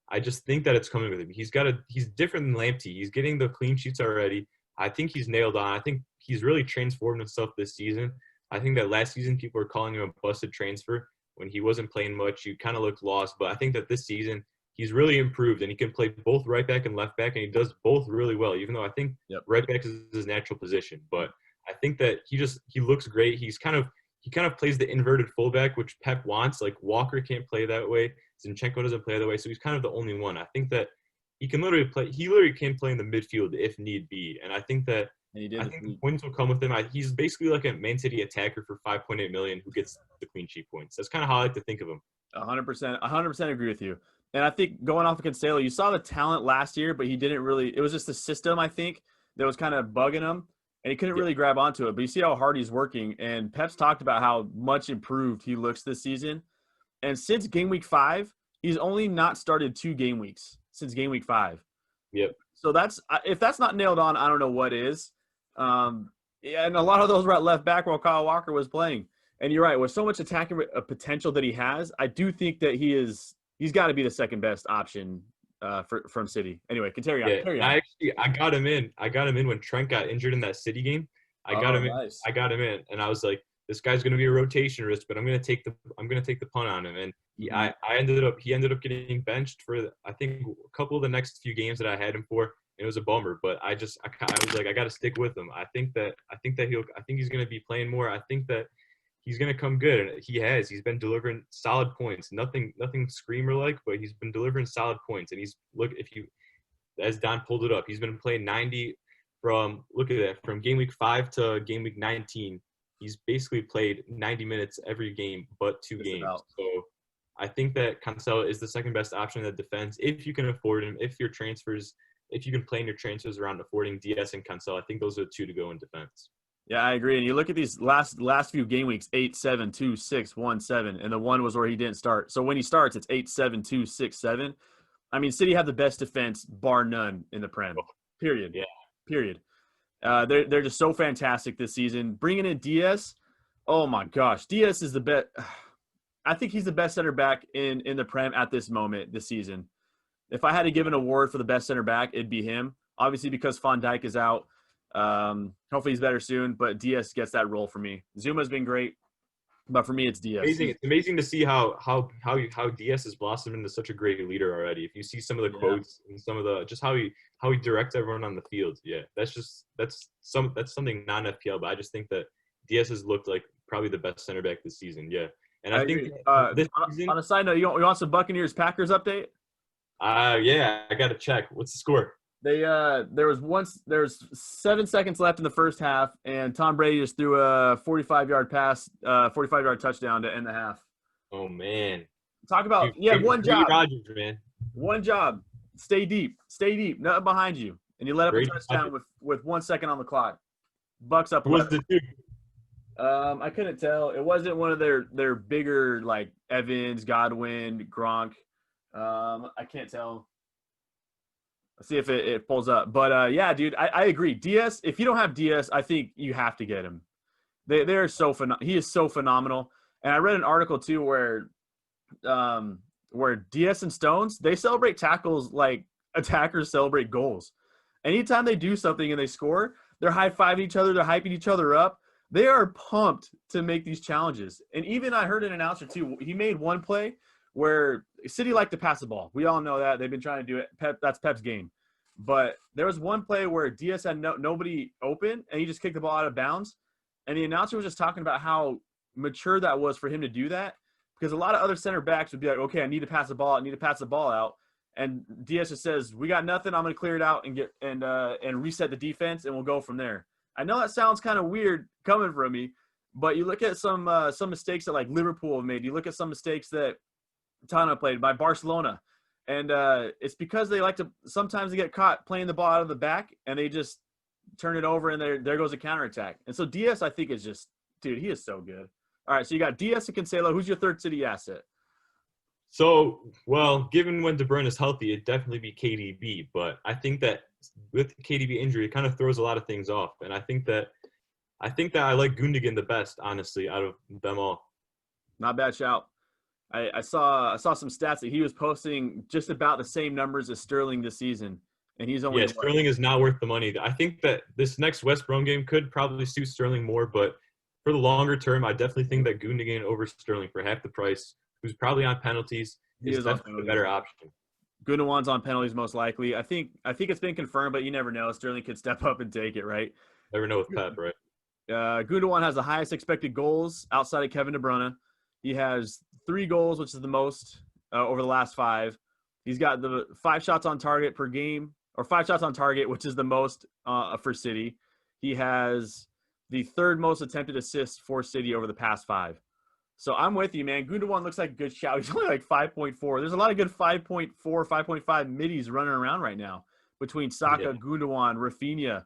I just think that it's coming with him. He's different than Lamptey. He's getting the clean sheets already. I think he's nailed on. I think he's really transformed himself this season. I think that last season people were calling him a busted transfer when he wasn't playing much. You kind of looked lost, but I think that this season he's really improved and he can play both right back and left back, and he does both really well, even though I think right back is his natural position. But I think that he looks great. He kind of plays the inverted fullback, which Pep wants. Like Walker can't play that way. Zinchenko doesn't play that way. So he's kind of the only one. I think that he literally can play in the midfield if need be. And I think that the points will come with him. He's basically like a Man City attacker for 5.8 million who gets the clean sheet points. That's kind of how I like to think of him. 100% agree with you. And I think going off of Cancelo, you saw the talent last year, but he didn't really – it was just the system, I think, that was kind of bugging him, and he couldn't really grab onto it. But you see how hard he's working, and Pep's talked about how much improved he looks this season. And since game week 5, he's only not started 2 game weeks since game week 5. Yep. So if that's not nailed on, I don't know what is. And a lot of those were at left back while Kyle Walker was playing. And you're right, with so much attacking potential that he has, I do think that he's got to be the second best option from City. Anyway, carry on. I got him in when Trent got injured in that City game. I got him in, and I was like, this guy's going to be a rotation risk, but I'm going to take the punt on him. And he ended up getting benched for I think a couple of the next few games that I had him for. It was a bummer, but I was like, I got to stick with him. I think he's going to be playing more. I think that he's going to come good, and he's been delivering solid points. Nothing screamer like, but he's been delivering solid points. And as Don pulled it up, he's been playing 90 from game week 5 to game week 19. He's basically played 90 minutes every game but 2 games. So I think that Cancelo is the second best option in the defense if you can afford him. If you can play in your transfers around affording Diaz and Cancelo, I think those are the 2 to go in defense. Yeah, I agree. And you look at these last few game weeks, 8, 7, 2, 6, 1, 7, and the one was where he didn't start. So when he starts, it's 8, 7, 2, 6, 7. I mean, City have the best defense, bar none, in the Prem. Period. Yeah. Period. They're just so fantastic this season. Bringing in Diaz, oh my gosh, Diaz is the best. I think he's the best center back in the Prem at this moment this season. If I had to give an award for the best center back, it'd be him. Obviously, because Van Dijk is out. Hopefully he's better soon, but Diaz gets that role for me. Zuma's been great, but for me, it's Diaz. It's amazing to see how Diaz has blossomed into such a great leader already. If you see some of the quotes and some of the just how he directs everyone on the field, that's something non-FPL. But I just think that Diaz has looked like probably the best center back this season. Yeah, and I think this season, on a side note, you want some Buccaneers Packers update? Yeah, I got to check. What's the score? There was 7 seconds left in the first half, and Tom Brady just threw a 45-yard pass, 45-yard touchdown to end the half. Oh man! Talk about one job. Rodgers, man. One job. Stay deep, nothing behind you, and you let up a touchdown with 1 second on the clock. Bucks up. Who was the dude? I couldn't tell. It wasn't one of their bigger like Evans, Godwin, Gronk. I can't tell. Let's see if it pulls up. But, yeah, dude, I agree. Diaz, if you don't have Diaz, I think you have to get him. He is so phenomenal. And I read an article, too, where Diaz and Stones, they celebrate tackles like attackers celebrate goals. Anytime they do something and they score, they're high-fiving each other. They're hyping each other up. They are pumped to make these challenges. And even I heard an announcer too. He made one play where City like to pass the ball. We all know that. They've been trying to do it. That's Pep's game. But there was one play where Diaz had nobody open, and he just kicked the ball out of bounds. And the announcer was just talking about how mature that was for him to do that, because a lot of other center backs would be like, okay, I need to pass the ball. I need to pass the ball out. And Diaz just says, we got nothing. I'm going to clear it out and get and reset the defense, and we'll go from there. I know that sounds kind of weird coming from me, but you look at some mistakes that like Liverpool have made. You look at some mistakes that Tottenham played by Barcelona. And it's because they like to – sometimes they get caught playing the ball out of the back, and they just turn it over, and there goes a counterattack. And so Diaz, I think, is just – dude, he is so good. All right, so you got Diaz and Cancelo. Who's your third City asset? So, well, given when De Bruyne is healthy, it'd definitely be KDB. But I think that with the KDB injury, it kind of throws a lot of things off. And I think that I like Gundogan the best, honestly, out of them all. Not bad shout. I saw some stats that he was posting just about the same numbers as Sterling this season, and he's only Sterling is not worth the money. I think that this next West Brom game could probably suit Sterling more, but for the longer term, I definitely think that Gundogan over Sterling for half the price, who's probably on penalties, is definitely a better option. Gundogan's on penalties most likely. I think it's been confirmed, but you never know. Sterling could step up and take it, right? Never know with Pep, right? Gundogan has the highest expected goals outside of Kevin De Bruyne. He has 3 goals, which is the most over the last 5. He's got the 5 shots on target per game, or 5 shots on target, which is the most for City. He has the 3rd most attempted assists for City over the past 5. So I'm with you, man. Gundogan looks like a good shout. He's only like 5.4. There's a lot of good 5.4, 5.5 middies running around right now between Saka, Gundogan, Rafinha.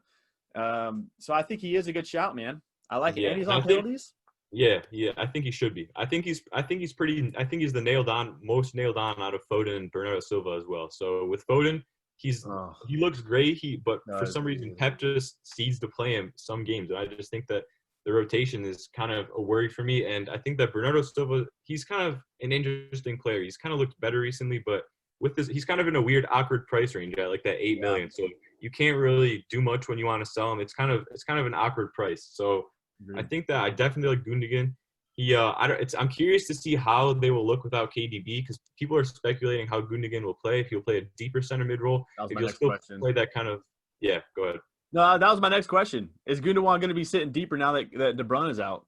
So I think he is a good shout, man. I like it. And he's on penalties. Yeah, I think he should be. I think he's the most nailed on out of Foden and Bernardo Silva as well. So with Foden, he looks great. But for some reason Pep just seems to play him some games, and I just think that the rotation is kind of a worry for me. And I think that Bernardo Silva, he's kind of an interesting player. He's kind of looked better recently, but with this, he's kind of in a weird, awkward price range at like that $8 million. So you can't really do much when you want to sell him. It's kind of an awkward price. So I think that I definitely like Gundogan. I'm curious to see how they will look without KDB, because people are speculating how Gundogan will play. If he'll play a deeper center mid role, if he'll still play that kind of – yeah, go ahead. No, that was my next question. Is Gundogan going to be sitting deeper now that De Bruyne is out?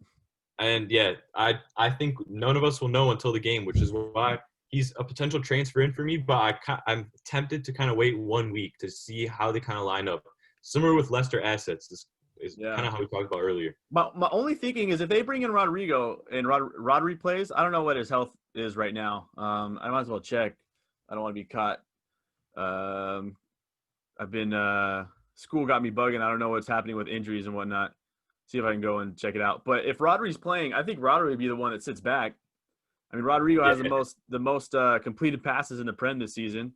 And, I think none of us will know until the game, which is why he's a potential transfer in for me, but I'm tempted to kind of wait 1 week to see how they kind of line up. Similar with Leicester assets is kind of how we talked about earlier. My only thinking is if they bring in Rodrigo and Rodri plays, I don't know what his health is right now. I might as well check. I don't want to be caught. I've been school got me bugging. I don't know what's happening with injuries and whatnot. See if I can go and check it out. But if Rodri's playing, I think Rodri would be the one that sits back. I mean, Rodrigo has the most completed passes in the Prem this season.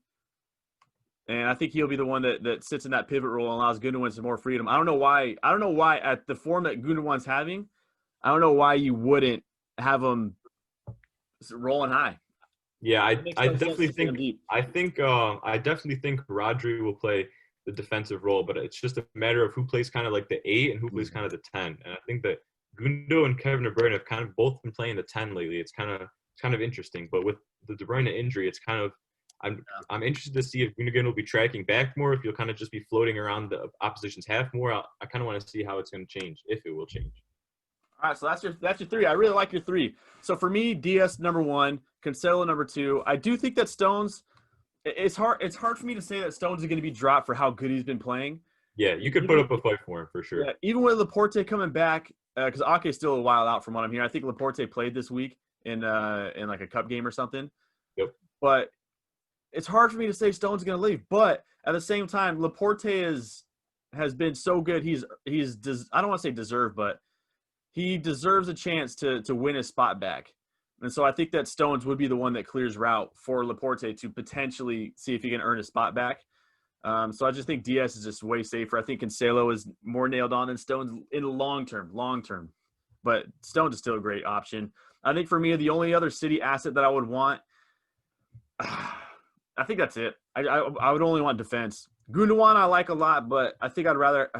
And I think he'll be the one that sits in that pivot role and allows Gundogan some more freedom. I don't know why at the form that Gundogan's having, I don't know why you wouldn't have him rolling high. Yeah, I definitely think Rodri will play the defensive role, but it's just a matter of who plays kind of like the 8 and who plays kind of the 10. And I think that Gundo and Kevin De Bruyne have kind of both been playing the 10 lately. It's kind of interesting, but with the De Bruyne injury, it's kind of I'm interested to see if Gundogan will be tracking back more, if he'll kind of just be floating around the opposition's half more. I kind of want to see how it's going to change, if it will change. All right, so that's your 3. I really like your 3. So for me, Diaz number 1, Cancelo number 2. I do think that Stones. It's hard for me to say that Stones is going to be dropped for how good he's been playing. Yeah, you could put up a fight for him for sure. Yeah, even with Laporte coming back, because Ake's still a while out from what I'm hearing. I think Laporte played this week in like a cup game or something. Yep. But it's hard for me to say Stone's going to leave. But at the same time, Laporte has been so good. He's I don't want to say deserved, but he deserves a chance to win his spot back. And so I think that Stones would be the one that clears route for Laporte to potentially see if he can earn his spot back. So I just think Diaz is just way safer. I think Cancelo is more nailed on than Stones in the long term. But Stones is still a great option. I think for me, the only other City asset that I would want, I think that's it. I would only want defense. Gundogan I like a lot, but I think I'd rather.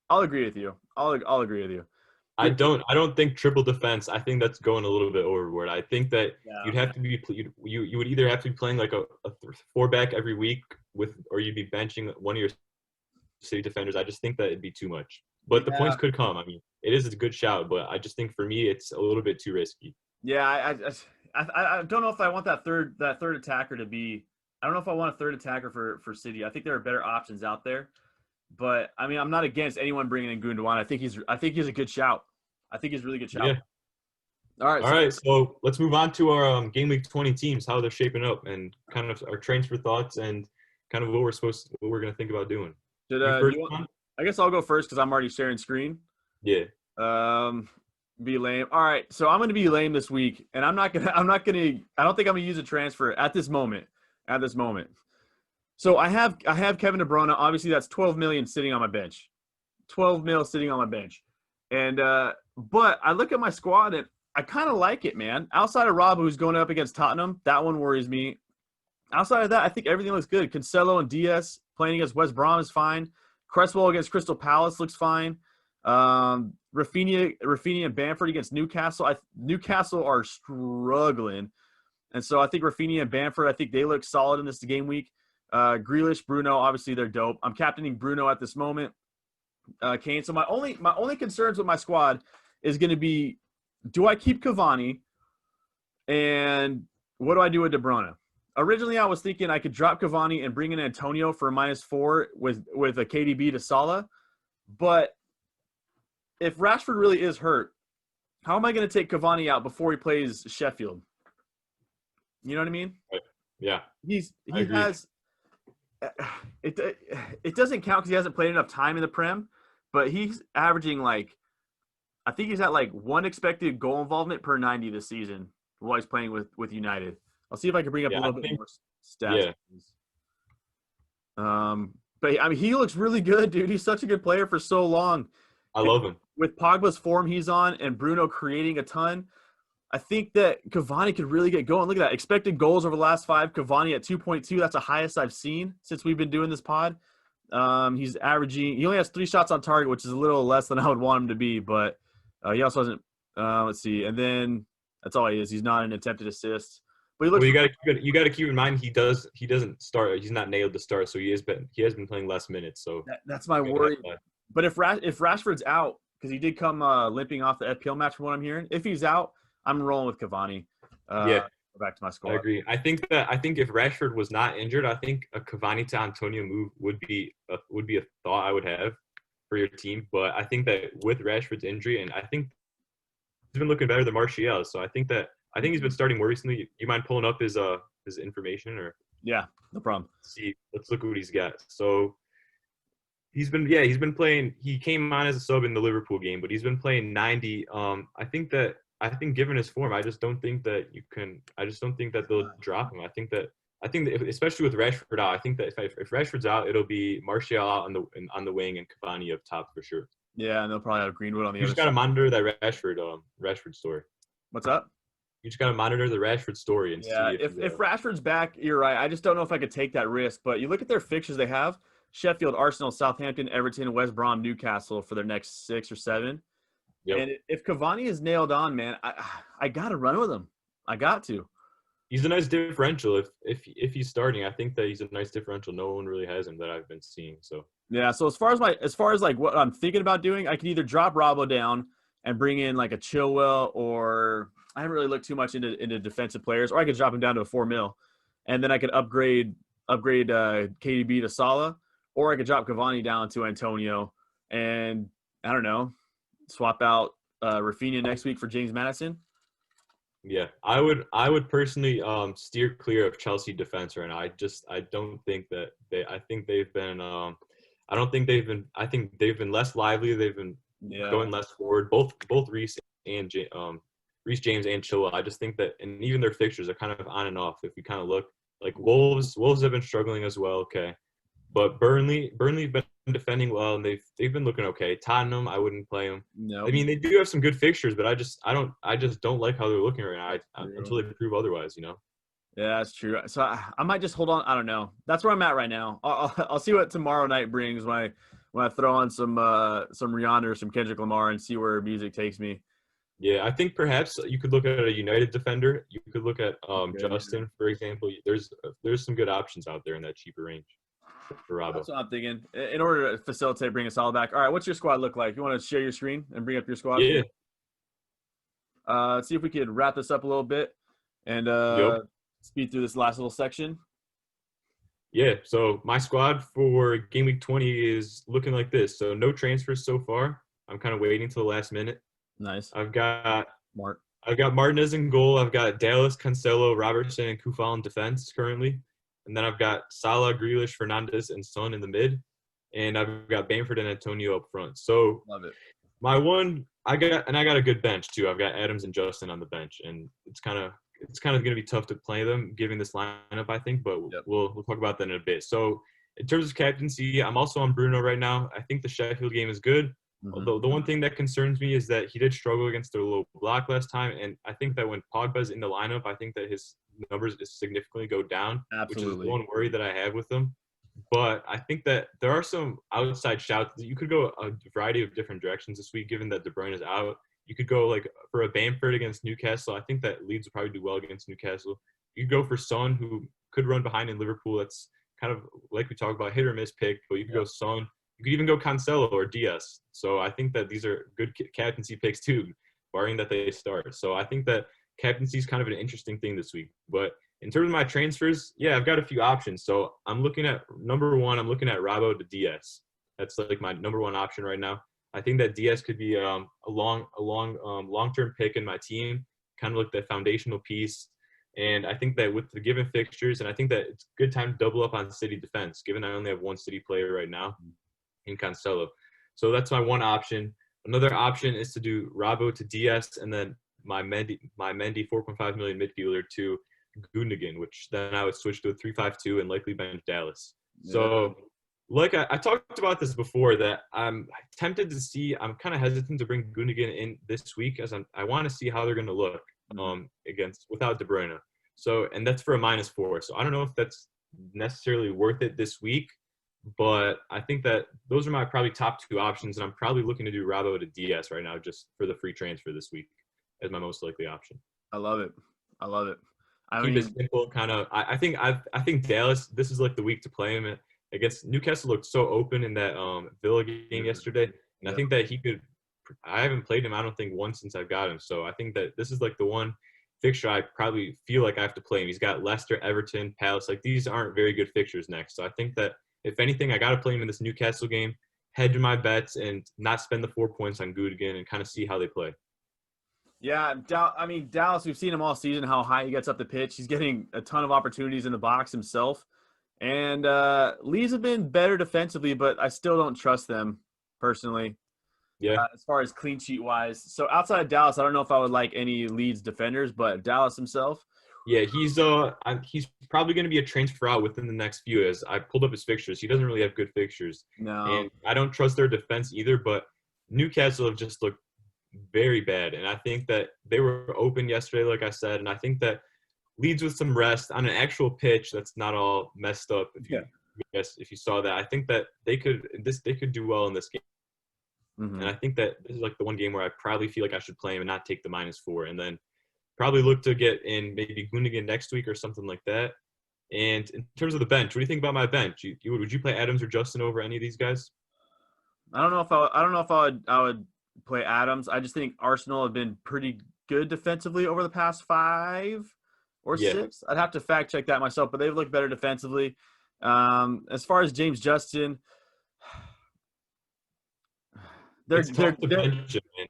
I'll agree with you. I'll agree with you. I don't think triple defense. I think that's going a little bit overboard. I think that you'd have to be you would either have to be playing like a 4-back every week or you'd be benching one of your city defenders. I just think that it'd be too much. But the points could come. I mean, it is a good shout, but I just think for me it's a little bit too risky. Yeah, I don't know if I want that third attacker to be. I don't know if I want a third attacker for City. I think there are better options out there. But I mean, I'm not against anyone bringing in Gundogan. I think he's a good shout. I think he's a really good shout. Yeah. All right. So let's move on to our game week 20 teams, how they're shaping up, and kind of our transfer thoughts and kind of what we're going to think about doing. I guess I'll go first because I'm already sharing screen. Yeah. Be lame. All right. So I'm going to be lame this week, and I don't think I'm going to use a transfer at this moment. So I have Kevin De Bruyne. Obviously, that's 12 million sitting on my bench. 12 mil sitting on my bench. And but I look at my squad and I kind of like it, man. Outside of Rob, who's going up against Tottenham, that one worries me. Outside of that, I think everything looks good. Cancelo and Diaz playing against West Brom is fine. Cresswell against Crystal Palace looks fine. Rafinha and Bamford against Newcastle. Newcastle are struggling. And so I think Rafinha and Bamford, I think they look solid in this game week. Grealish, Bruno, obviously they're dope. I'm captaining Bruno at this moment. Kane. So my only concerns with my squad is going to be, do I keep Cavani, and what do I do with De Bruyne? Originally, I was thinking I could drop Cavani and bring in Antonio for a -4 with a KDB to Salah. But if Rashford really is hurt, how am I going to take Cavani out before he plays Sheffield? You know what I mean? Yeah. He has it doesn't count because he hasn't played enough time in the Prem, but he's averaging I think he's at 1 expected goal involvement per 90 this season while he's playing with United. I'll see if I can bring up a little bit more stats. Yeah. But I mean, he looks really good, dude. He's such a good player for so long. I love him. With Pogba's form he's on and Bruno creating a ton, I think that Cavani could really get going. Look at that. Expected goals over the last 5, Cavani at 2.2. That's the highest I've seen since we've been doing this pod. He only has 3 shots on target, which is a little less than I would want him to be, but he also hasn't, let's see. And then that's all he is. He's not an attempted assist. But he looks you got to keep in mind he doesn't start. He's not nailed to start, so he has been playing less minutes. So that's my worry. But if Rashford's out, because he did come limping off the FPL match from what I'm hearing, if he's out, I'm rolling with Cavani. Go back to my squad. I agree. I think if Rashford was not injured, I think a Cavani to Antonio move would be a thought I would have for your team. But I think that with Rashford's injury, and I think he's been looking better than Martial, so I think he's been starting more recently. You mind pulling up his information or? Yeah, no problem. Let's look at what he's got. So he's been playing. He came on as a sub in the Liverpool game, but he's been playing 90. I think given his form, I just don't think that they'll drop him. I think that especially with Rashford out, I think that if Rashford's out, it'll be Martial out on the wing and Cavani up top for sure. Yeah, and they'll probably have Greenwood on the other side. You just got to monitor that Rashford story. What's up? You just got to monitor the Rashford story and see if Rashford's back, you're right. I just don't know if I could take that risk. But you look at their fixtures they have: Sheffield, Arsenal, Southampton, Everton, West Brom, Newcastle for their next 6 or 7. Yep. And if Cavani is nailed on, man, I got to run with him. I got to. He's a nice differential. If he's starting, I think that he's a nice differential. No one really has him that I've been seeing. So yeah. So as far as what I'm thinking about doing, I can either drop Robbo down and bring in a Chilwell, or I haven't really looked too much into defensive players, or I could drop him down to a 4 mil, and then I could upgrade KDB to Salah, or I could drop Cavani down to Antonio, and I don't know. Swap out Rafinha next week for James Maddison. Yeah, I would personally steer clear of Chelsea defense right now. I don't think that I think they've been less lively. They've been going less forward. Both Reece James and Chilwell. I just think that, and even their fixtures are kind of on and off. If you kind of look, Wolves have been struggling as well. Okay. But Burnley've been defending well, and they've been looking okay. Tottenham, I wouldn't play them. No. I mean, they do have some good fixtures, but I just don't like how they're looking right now until they prove otherwise, you know. Yeah, that's true. So I might just hold on. I don't know. That's where I'm at right now. I'll see what tomorrow night brings when I throw on some Rihanna or some Kendrick Lamar and see where music takes me. Yeah, I think perhaps you could look at a United defender. You could look at Good, yeah. Justin, for example. There's some good options out there in that cheaper range for Robbo. That's what I'm thinking. In order to facilitate bringing Salah back. All right, what's your squad look like? You want to share your screen and bring up your squad? Yeah. Let's see if we could wrap this up a little bit and Yep. speed through this last little section. Yeah, so my squad for game week 20 is looking like this. So no transfers so far. I'm kind of waiting till the last minute. Nice. I've got Smart. Martinez in goal. I've got Dallas, Cancelo, Robertson, and Kufal in defense currently. And then I've got Salah, Grealish, Fernandez, and Son in the mid. And I've got Bamford and Antonio up front. So Love it. I got a good bench too. I've got Adams and Justin on the bench, and it's kind of going to be tough to play them given this lineup, I think. But Yep. we'll talk about that in a bit. So in terms of captaincy, I'm also on Bruno right now. I think the Sheffield game is good. Mhm. Although the one thing that concerns me is that he did struggle against a low block last time, and I think that when Pogba's in the lineup, I think that his numbers significantly go down, Absolutely. which is one worry that I have with him. But I think that there are some outside shouts that you could go a variety of different directions this week, given that De Bruyne is out. You could go like for a Bamford against Newcastle. I think that Leeds will probably do well against Newcastle. You could go for Son, who could run behind in Liverpool. That's kind of like we talked about, hit or miss pick. But you could go Son. You could even go Cancelo or Diaz. So I think that these are good captaincy picks too, barring that they start. So I think that captaincy is kind of an interesting thing this week. But in terms of my transfers, yeah, I've got a few options. So I'm looking at number one. I'm looking at Robbo to Diaz. That's like my number one option right now. I think that Diaz could be a long-term pick in my team, kind of like the foundational piece. And I think that with the given fixtures, and I think that it's a good time to double up on City defense, given I only have one City player right now in Cancelo. So that's my one option. Another option is to do Robbo to Diaz, and then my Mendy 4.5 million midfielder to Gundogan, which then I would switch to a 3-5-2 and likely bench Dallas. Yeah. So, like I talked about this before, that I'm tempted to see. I'm kind of hesitant to bring Gundogan in this week, as I want to see how they're going to look without De Bruyne. So, and that's for a -4. So I don't know if that's necessarily worth it this week, but I think that those are my probably top two options, and I'm probably looking to do Robbo to Diaz right now just for the free transfer this week as my most likely option. I love it. Keep it simple, kind of. I think Dallas. This is like the week to play him. I guess Newcastle looked so open in that Villa game yesterday, and I think that he could. I haven't played him, I don't think, once since I've got him. So I think that this is like the one fixture I probably feel like I have to play him. He's got Leicester, Everton, Palace. Like these aren't very good fixtures next. So I think that if anything, I got to play him in this Newcastle game, hedge my bets, and not spend the 4 points on Gundogan and kind of see how they play. Yeah, Dallas, we've seen him all season, how high he gets up the pitch. He's getting a ton of opportunities in the box himself. And Leeds have been better defensively, but I still don't trust them personally. Yeah. As far as clean sheet wise. So outside of Dallas, I don't know if I would like any Leeds defenders, but Dallas himself. Yeah, he's probably going to be a transfer out within the next few. As I pulled up his fixtures, he doesn't really have good fixtures. No. And I don't trust their defense either, but Newcastle have just looked very bad. And I think that they were open yesterday, like I said, and I think that Leeds with some rest on an actual pitch that's not all messed up. If you saw that, I think that they could do well in this game. And I think that this is like the one game where I probably feel like I should play him and not take the -4, and then probably look to get in maybe Gundogan next week or something like that. And in terms of the bench, what do you think about my bench? Would you play Adams or Justin over any of these guys? I don't know if I would play Adams. I just think Arsenal have been pretty good defensively over the past 5 or 6. I'd have to fact check that myself, but they've looked better defensively. As far as James Justin, It's tough to bench him, man.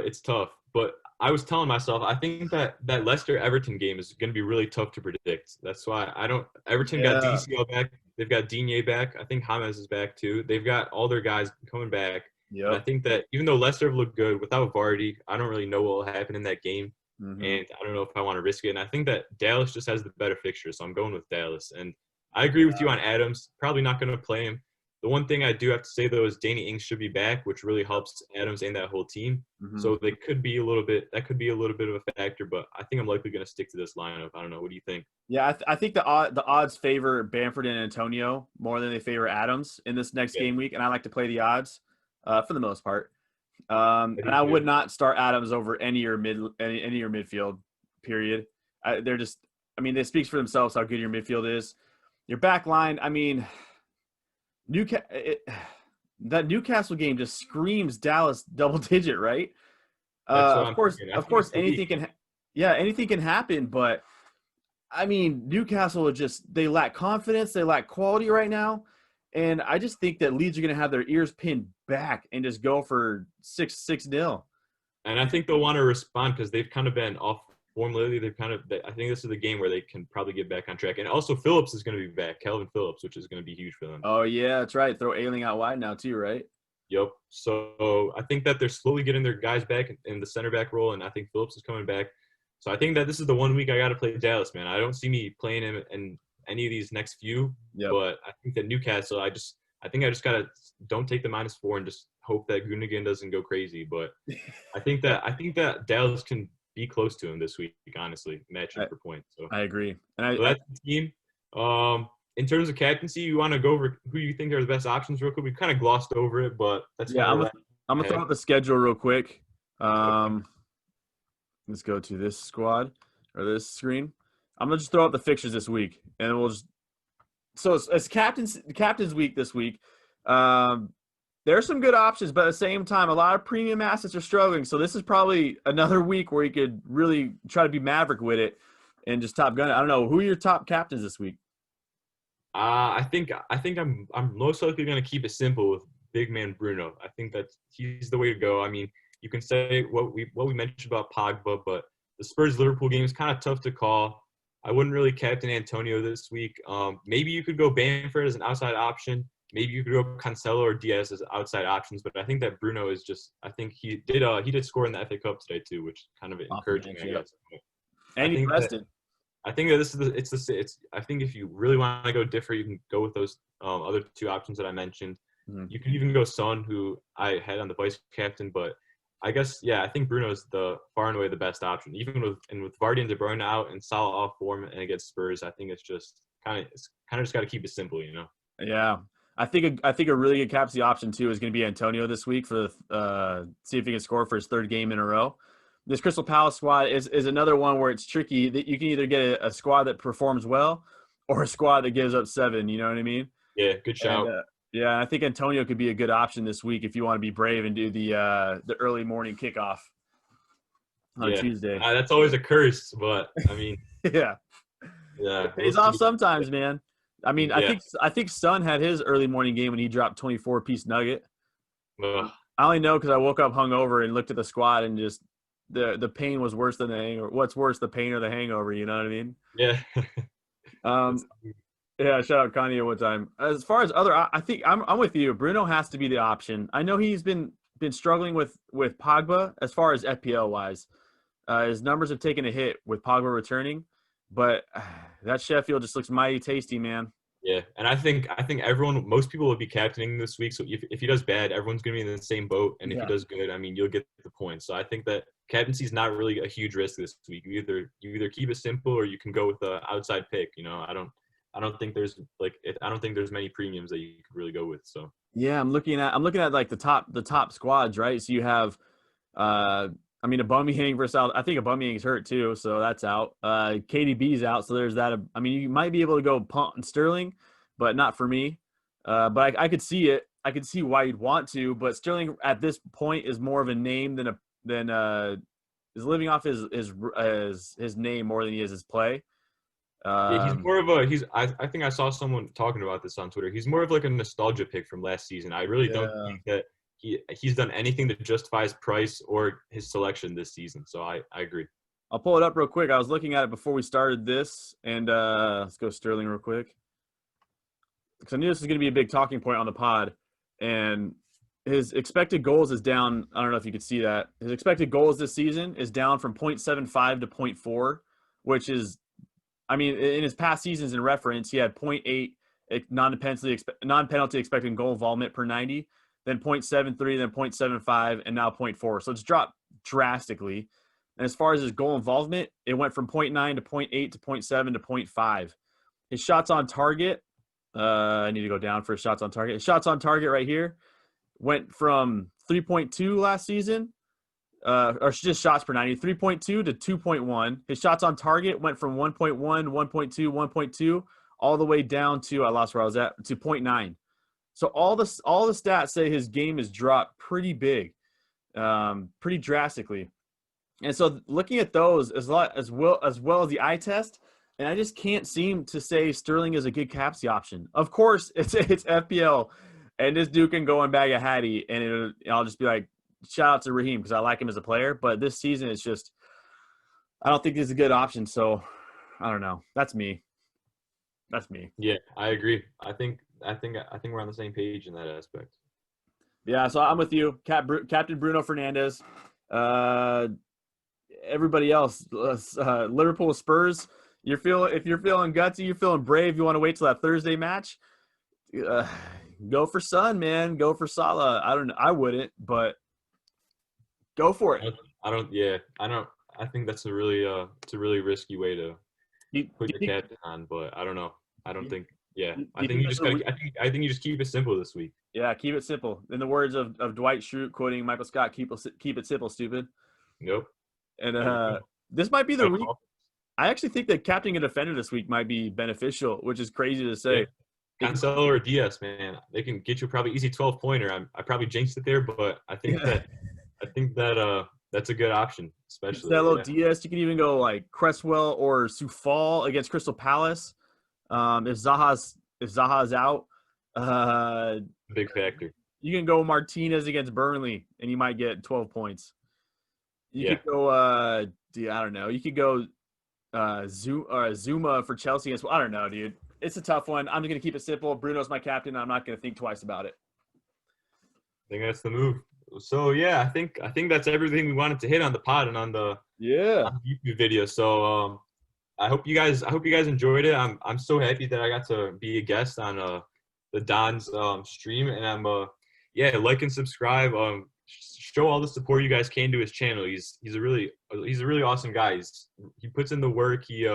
It's tough. But I was telling myself, I think that Leicester-Everton game is going to be really tough to predict. That's why Everton got DCL back. They've got Digne back. I think James is back too. They've got all their guys coming back. Yep. And I think that even though Leicester have looked good, without Vardy, I don't really know what will happen in that game. And I don't know if I want to risk it. And I think that Dallas just has the better fixture, so I'm going with Dallas. And I agree with you on Adams. Probably not going to play him. The one thing I do have to say though is Danny Ings should be back, which really helps Adams and that whole team. Mm-hmm. So that could be a little bit of a factor, but I think I'm likely going to stick to this lineup. I don't know. What do you think? Yeah, I think the odds favor Bamford and Antonio more than they favor Adams in this next game week, and I like to play the odds for the most part. And I would not start Adams over any of your midfield. Period. They speaks for themselves how good your midfield is. Your back line, I mean, that Newcastle game just screams Dallas double digit, right? Of course, anything can happen, but I mean, Newcastle they lack confidence, they lack quality right now, and I just think that Leeds are going to have their ears pinned back and just go for 6-0. And I think they'll want to respond because they've kind of been off form lately. I think this is the game where they can probably get back on track. And also Phillips is going to be back, Calvin Phillips, which is going to be huge for them. Oh yeah, that's right. Throw Ailing out wide now too, right? Yep. So I think that they're slowly getting their guys back in the center back role, and I think Phillips is coming back. So I think that this is the 1 week I got to play Dallas, man. I don't see me playing him in any of these next few. Yep. But I think that Newcastle, I think I just gotta don't take the -4 and just hope that Gundogan doesn't go crazy. But I think that Dallas can be close to him this week, honestly, matching for points. So I agree. So that's the team. In terms of captaincy, you want to go over who you think are the best options real quick? We kind of glossed over it, but that's I'm gonna throw out the schedule real quick. Let's go to this squad or this screen. I'm gonna just throw out the fixtures this week, and we'll just. So it's captain's week this week. There are some good options, but at the same time, a lot of premium assets are struggling. So this is probably another week where you could really try to be maverick with it and just top gun it. I don't know, who are your top captains this week? I think I'm most likely going to keep it simple with big man Bruno. I think that he's the way to go. I mean, you can say what we mentioned about Pogba, but the Spurs-Liverpool game is kind of tough to call. I wouldn't really captain Antonio this week. Maybe you could go Bamford as an outside option. Maybe you could go Cancelo or Diaz as outside options. But I think that Bruno is just – I think he did score in the FA Cup today too, which kind of encouraging, I guess. And he rested. I think that I think if you really want to go different, you can go with those other two options that I mentioned. Mm-hmm. You can even go Son, who I had on the vice captain, but I guess I think Bruno is the far and away the best option. Even with Vardy and De Bruyne out and Salah off form and against Spurs, I think it's just kind of just got to keep it simple, you know. Yeah, I think a really good captaincy option too is going to be Antonio this week for see if he can score for his third game in a row. This Crystal Palace squad is another one where it's tricky that you can either get a squad that performs well or a squad that gives up 7. You know what I mean? Yeah, good shout. And, I think Antonio could be a good option this week if you want to be brave and do the early morning kickoff on Tuesday. That's always a curse, but I mean, yeah, it pays off sometimes, man. I mean, I think Son had his early morning game when he dropped 24-piece nugget. I only know because I woke up hungover and looked at the squad and just. The pain was worse than the hangover. What's worse, the pain or the hangover? You know what I mean? Yeah. Shout out Kanye one time. As far as other, I think I'm with you. Bruno has to be the option. I know he's been struggling with Pogba as far as FPL wise. His numbers have taken a hit with Pogba returning, but that Sheffield just looks mighty tasty, man. Yeah, and I think most people will be captaining this week. So if he does bad, everyone's going to be in the same boat. And if he does good, I mean, you'll get the points. So I think that captaincy is not really a huge risk this week. You either keep it simple or you can go with the outside pick. You know, I don't think there's many premiums that you could really go with. So yeah, I'm looking at like the top squads, right? So you have, Aubameyang versus I think Aubameyang's hurt too, so that's out. KDB's out, so there's that. I mean, you might be able to go Punt and Sterling, but not for me. But I could see it. I could see why you'd want to, but Sterling at this point is more of a name than is living off his name more than he is his play. He's more of a I think I saw someone talking about this on Twitter. He's more of like a nostalgia pick from last season. I really don't think that he's done anything that justifies price or his selection this season. So I agree. I'll pull it up real quick. I was looking at it before we started this, and let's go Sterling real quick because I knew this was going to be a big talking point on the pod. And his expected goals is down. I don't know if you could see that. His expected goals this season is down from 0.75 to 0.4, which is, I mean, in his past seasons in reference, he had 0.8 non-penalty expected goal involvement per 90, then 0.73, then 0.75, and now 0.4. So it's dropped drastically. And as far as his goal involvement, it went from 0.9 to 0.8 to 0.7 to 0.5. His shots on target, I need to go down for his shots on target. His shots on target right here went from 3.2 last season, or just shots per 90, 3.2 to 2.1. His shots on target went from 1.1, 1.2, 1.2, all the way down to, I lost where I was at, to 0.9. So all the stats say his game has dropped pretty big, pretty drastically. And so looking at those as well as the eye test, and I just can't seem to say Sterling is a good captaincy option. Of course, it's FPL, and this dude can go and bag a Hattie, and I'll just be like, shout out to Raheem because I like him as a player. But this season, it's just, I don't think he's a good option. So I don't know. That's me. Yeah, I agree. I think we're on the same page in that aspect. Yeah, so I'm with you, Captain Bruno Fernandes. Everybody else, Liverpool Spurs. If you're feeling gutsy, you're feeling brave, you want to wait till that Thursday match, go for Son, man. Go for Salah. I wouldn't, but go for it. I think that's a really risky way to put your captain on, but I don't know. I don't think. Yeah, I think you just keep it simple this week. Yeah, keep it simple. In the words of Dwight Schrute, quoting Michael Scott, keep it simple, stupid. Nope. And this might be the week. I actually think that captaining a defender this week might be beneficial, which is crazy to say. Yeah. Cancelo or Diaz, man, they can get you probably easy 12-pointer. I probably jinxed it there, but I think that's a good option, especially Cancelo, Diaz. You can even go like Cresswell or Soufal against Crystal Palace. If Zaha's out, big factor. You can go Martinez against Burnley, and you might get 12 points. You could go. I don't know. You could go Zuma for Chelsea against. I don't know, dude. It's a tough one. I'm just gonna keep it simple. Bruno's my captain. I'm not gonna think twice about it. I think that's the move. So yeah, I think that's everything we wanted to hit on the pod and on the YouTube video. So I hope you guys enjoyed it. I'm so happy that I got to be a guest on the Don's stream, and I'm like and subscribe. Show all the support you guys can to his channel. He's a really awesome guy. He puts in the work. He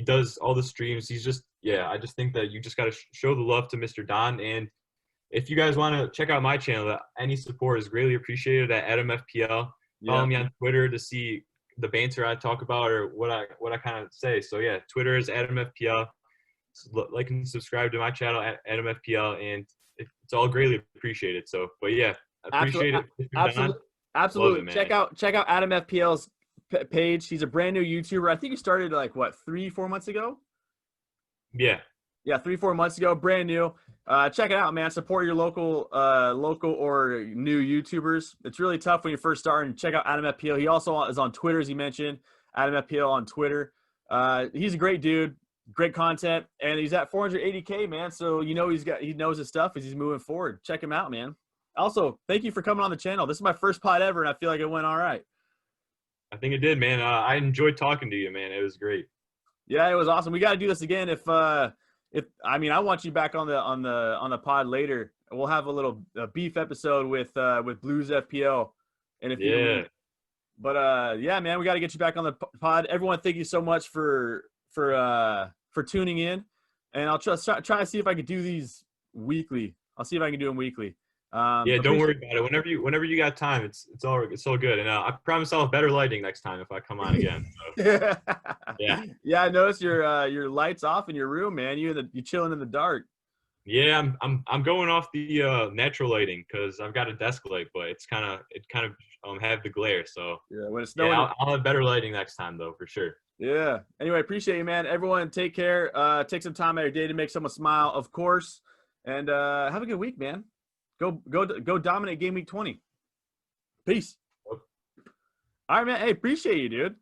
does all the streams. He's just I just think that you just got to show the love to Mr. Don. And if you guys want to check out my channel, any support is greatly appreciated at AdamFPL. Follow me on Twitter to see the banter I talk about or what I kind of say. So yeah, Twitter is AdamFPL. Like and subscribe to my channel at AdamFPL, and it's all greatly appreciated. So, but yeah, appreciate it. Absolutely. It, check out AdamFPL's page. He's a brand new YouTuber. I think he started like 3-4 months ago. Yeah, 3-4 months ago, brand new. Check it out, man. Support your local or new YouTubers. It's really tough when you're first starting. Check out AdamFPL. He also is on Twitter, as he mentioned. AdamFPL on Twitter. He's a great dude, great content, and he's at 480K, man. So he knows his stuff as he's moving forward. Check him out, man. Also, thank you for coming on the channel. This is my first pod ever, and I feel like it went all right. I think it did, man. I enjoyed talking to you, man. It was great. Yeah, it was awesome. We got to do this again. I want you back on the pod later. We'll have a little beef episode with Blues FPL in a few weeks. But man, we got to get you back on the pod. Everyone, thank you so much for tuning in, and I'll try to see if I can do these weekly. I'll see if I can do them weekly. Don't worry about it. Whenever you got time, it's all good. And I promise I'll have better lighting next time if I come on again. So. Yeah. I noticed your lights off in your room, man. You chilling in the dark. Yeah, I'm going off the natural lighting because I've got a desk light, but it kind of have the glare. So when it's snowing, I'll have better lighting next time though, for sure. Yeah. Anyway, appreciate you, man. Everyone, take care. Take some time out of your day to make someone smile, of course, and have a good week, man. Go dominate game week 20. Peace. All right, man. Hey, appreciate you, dude.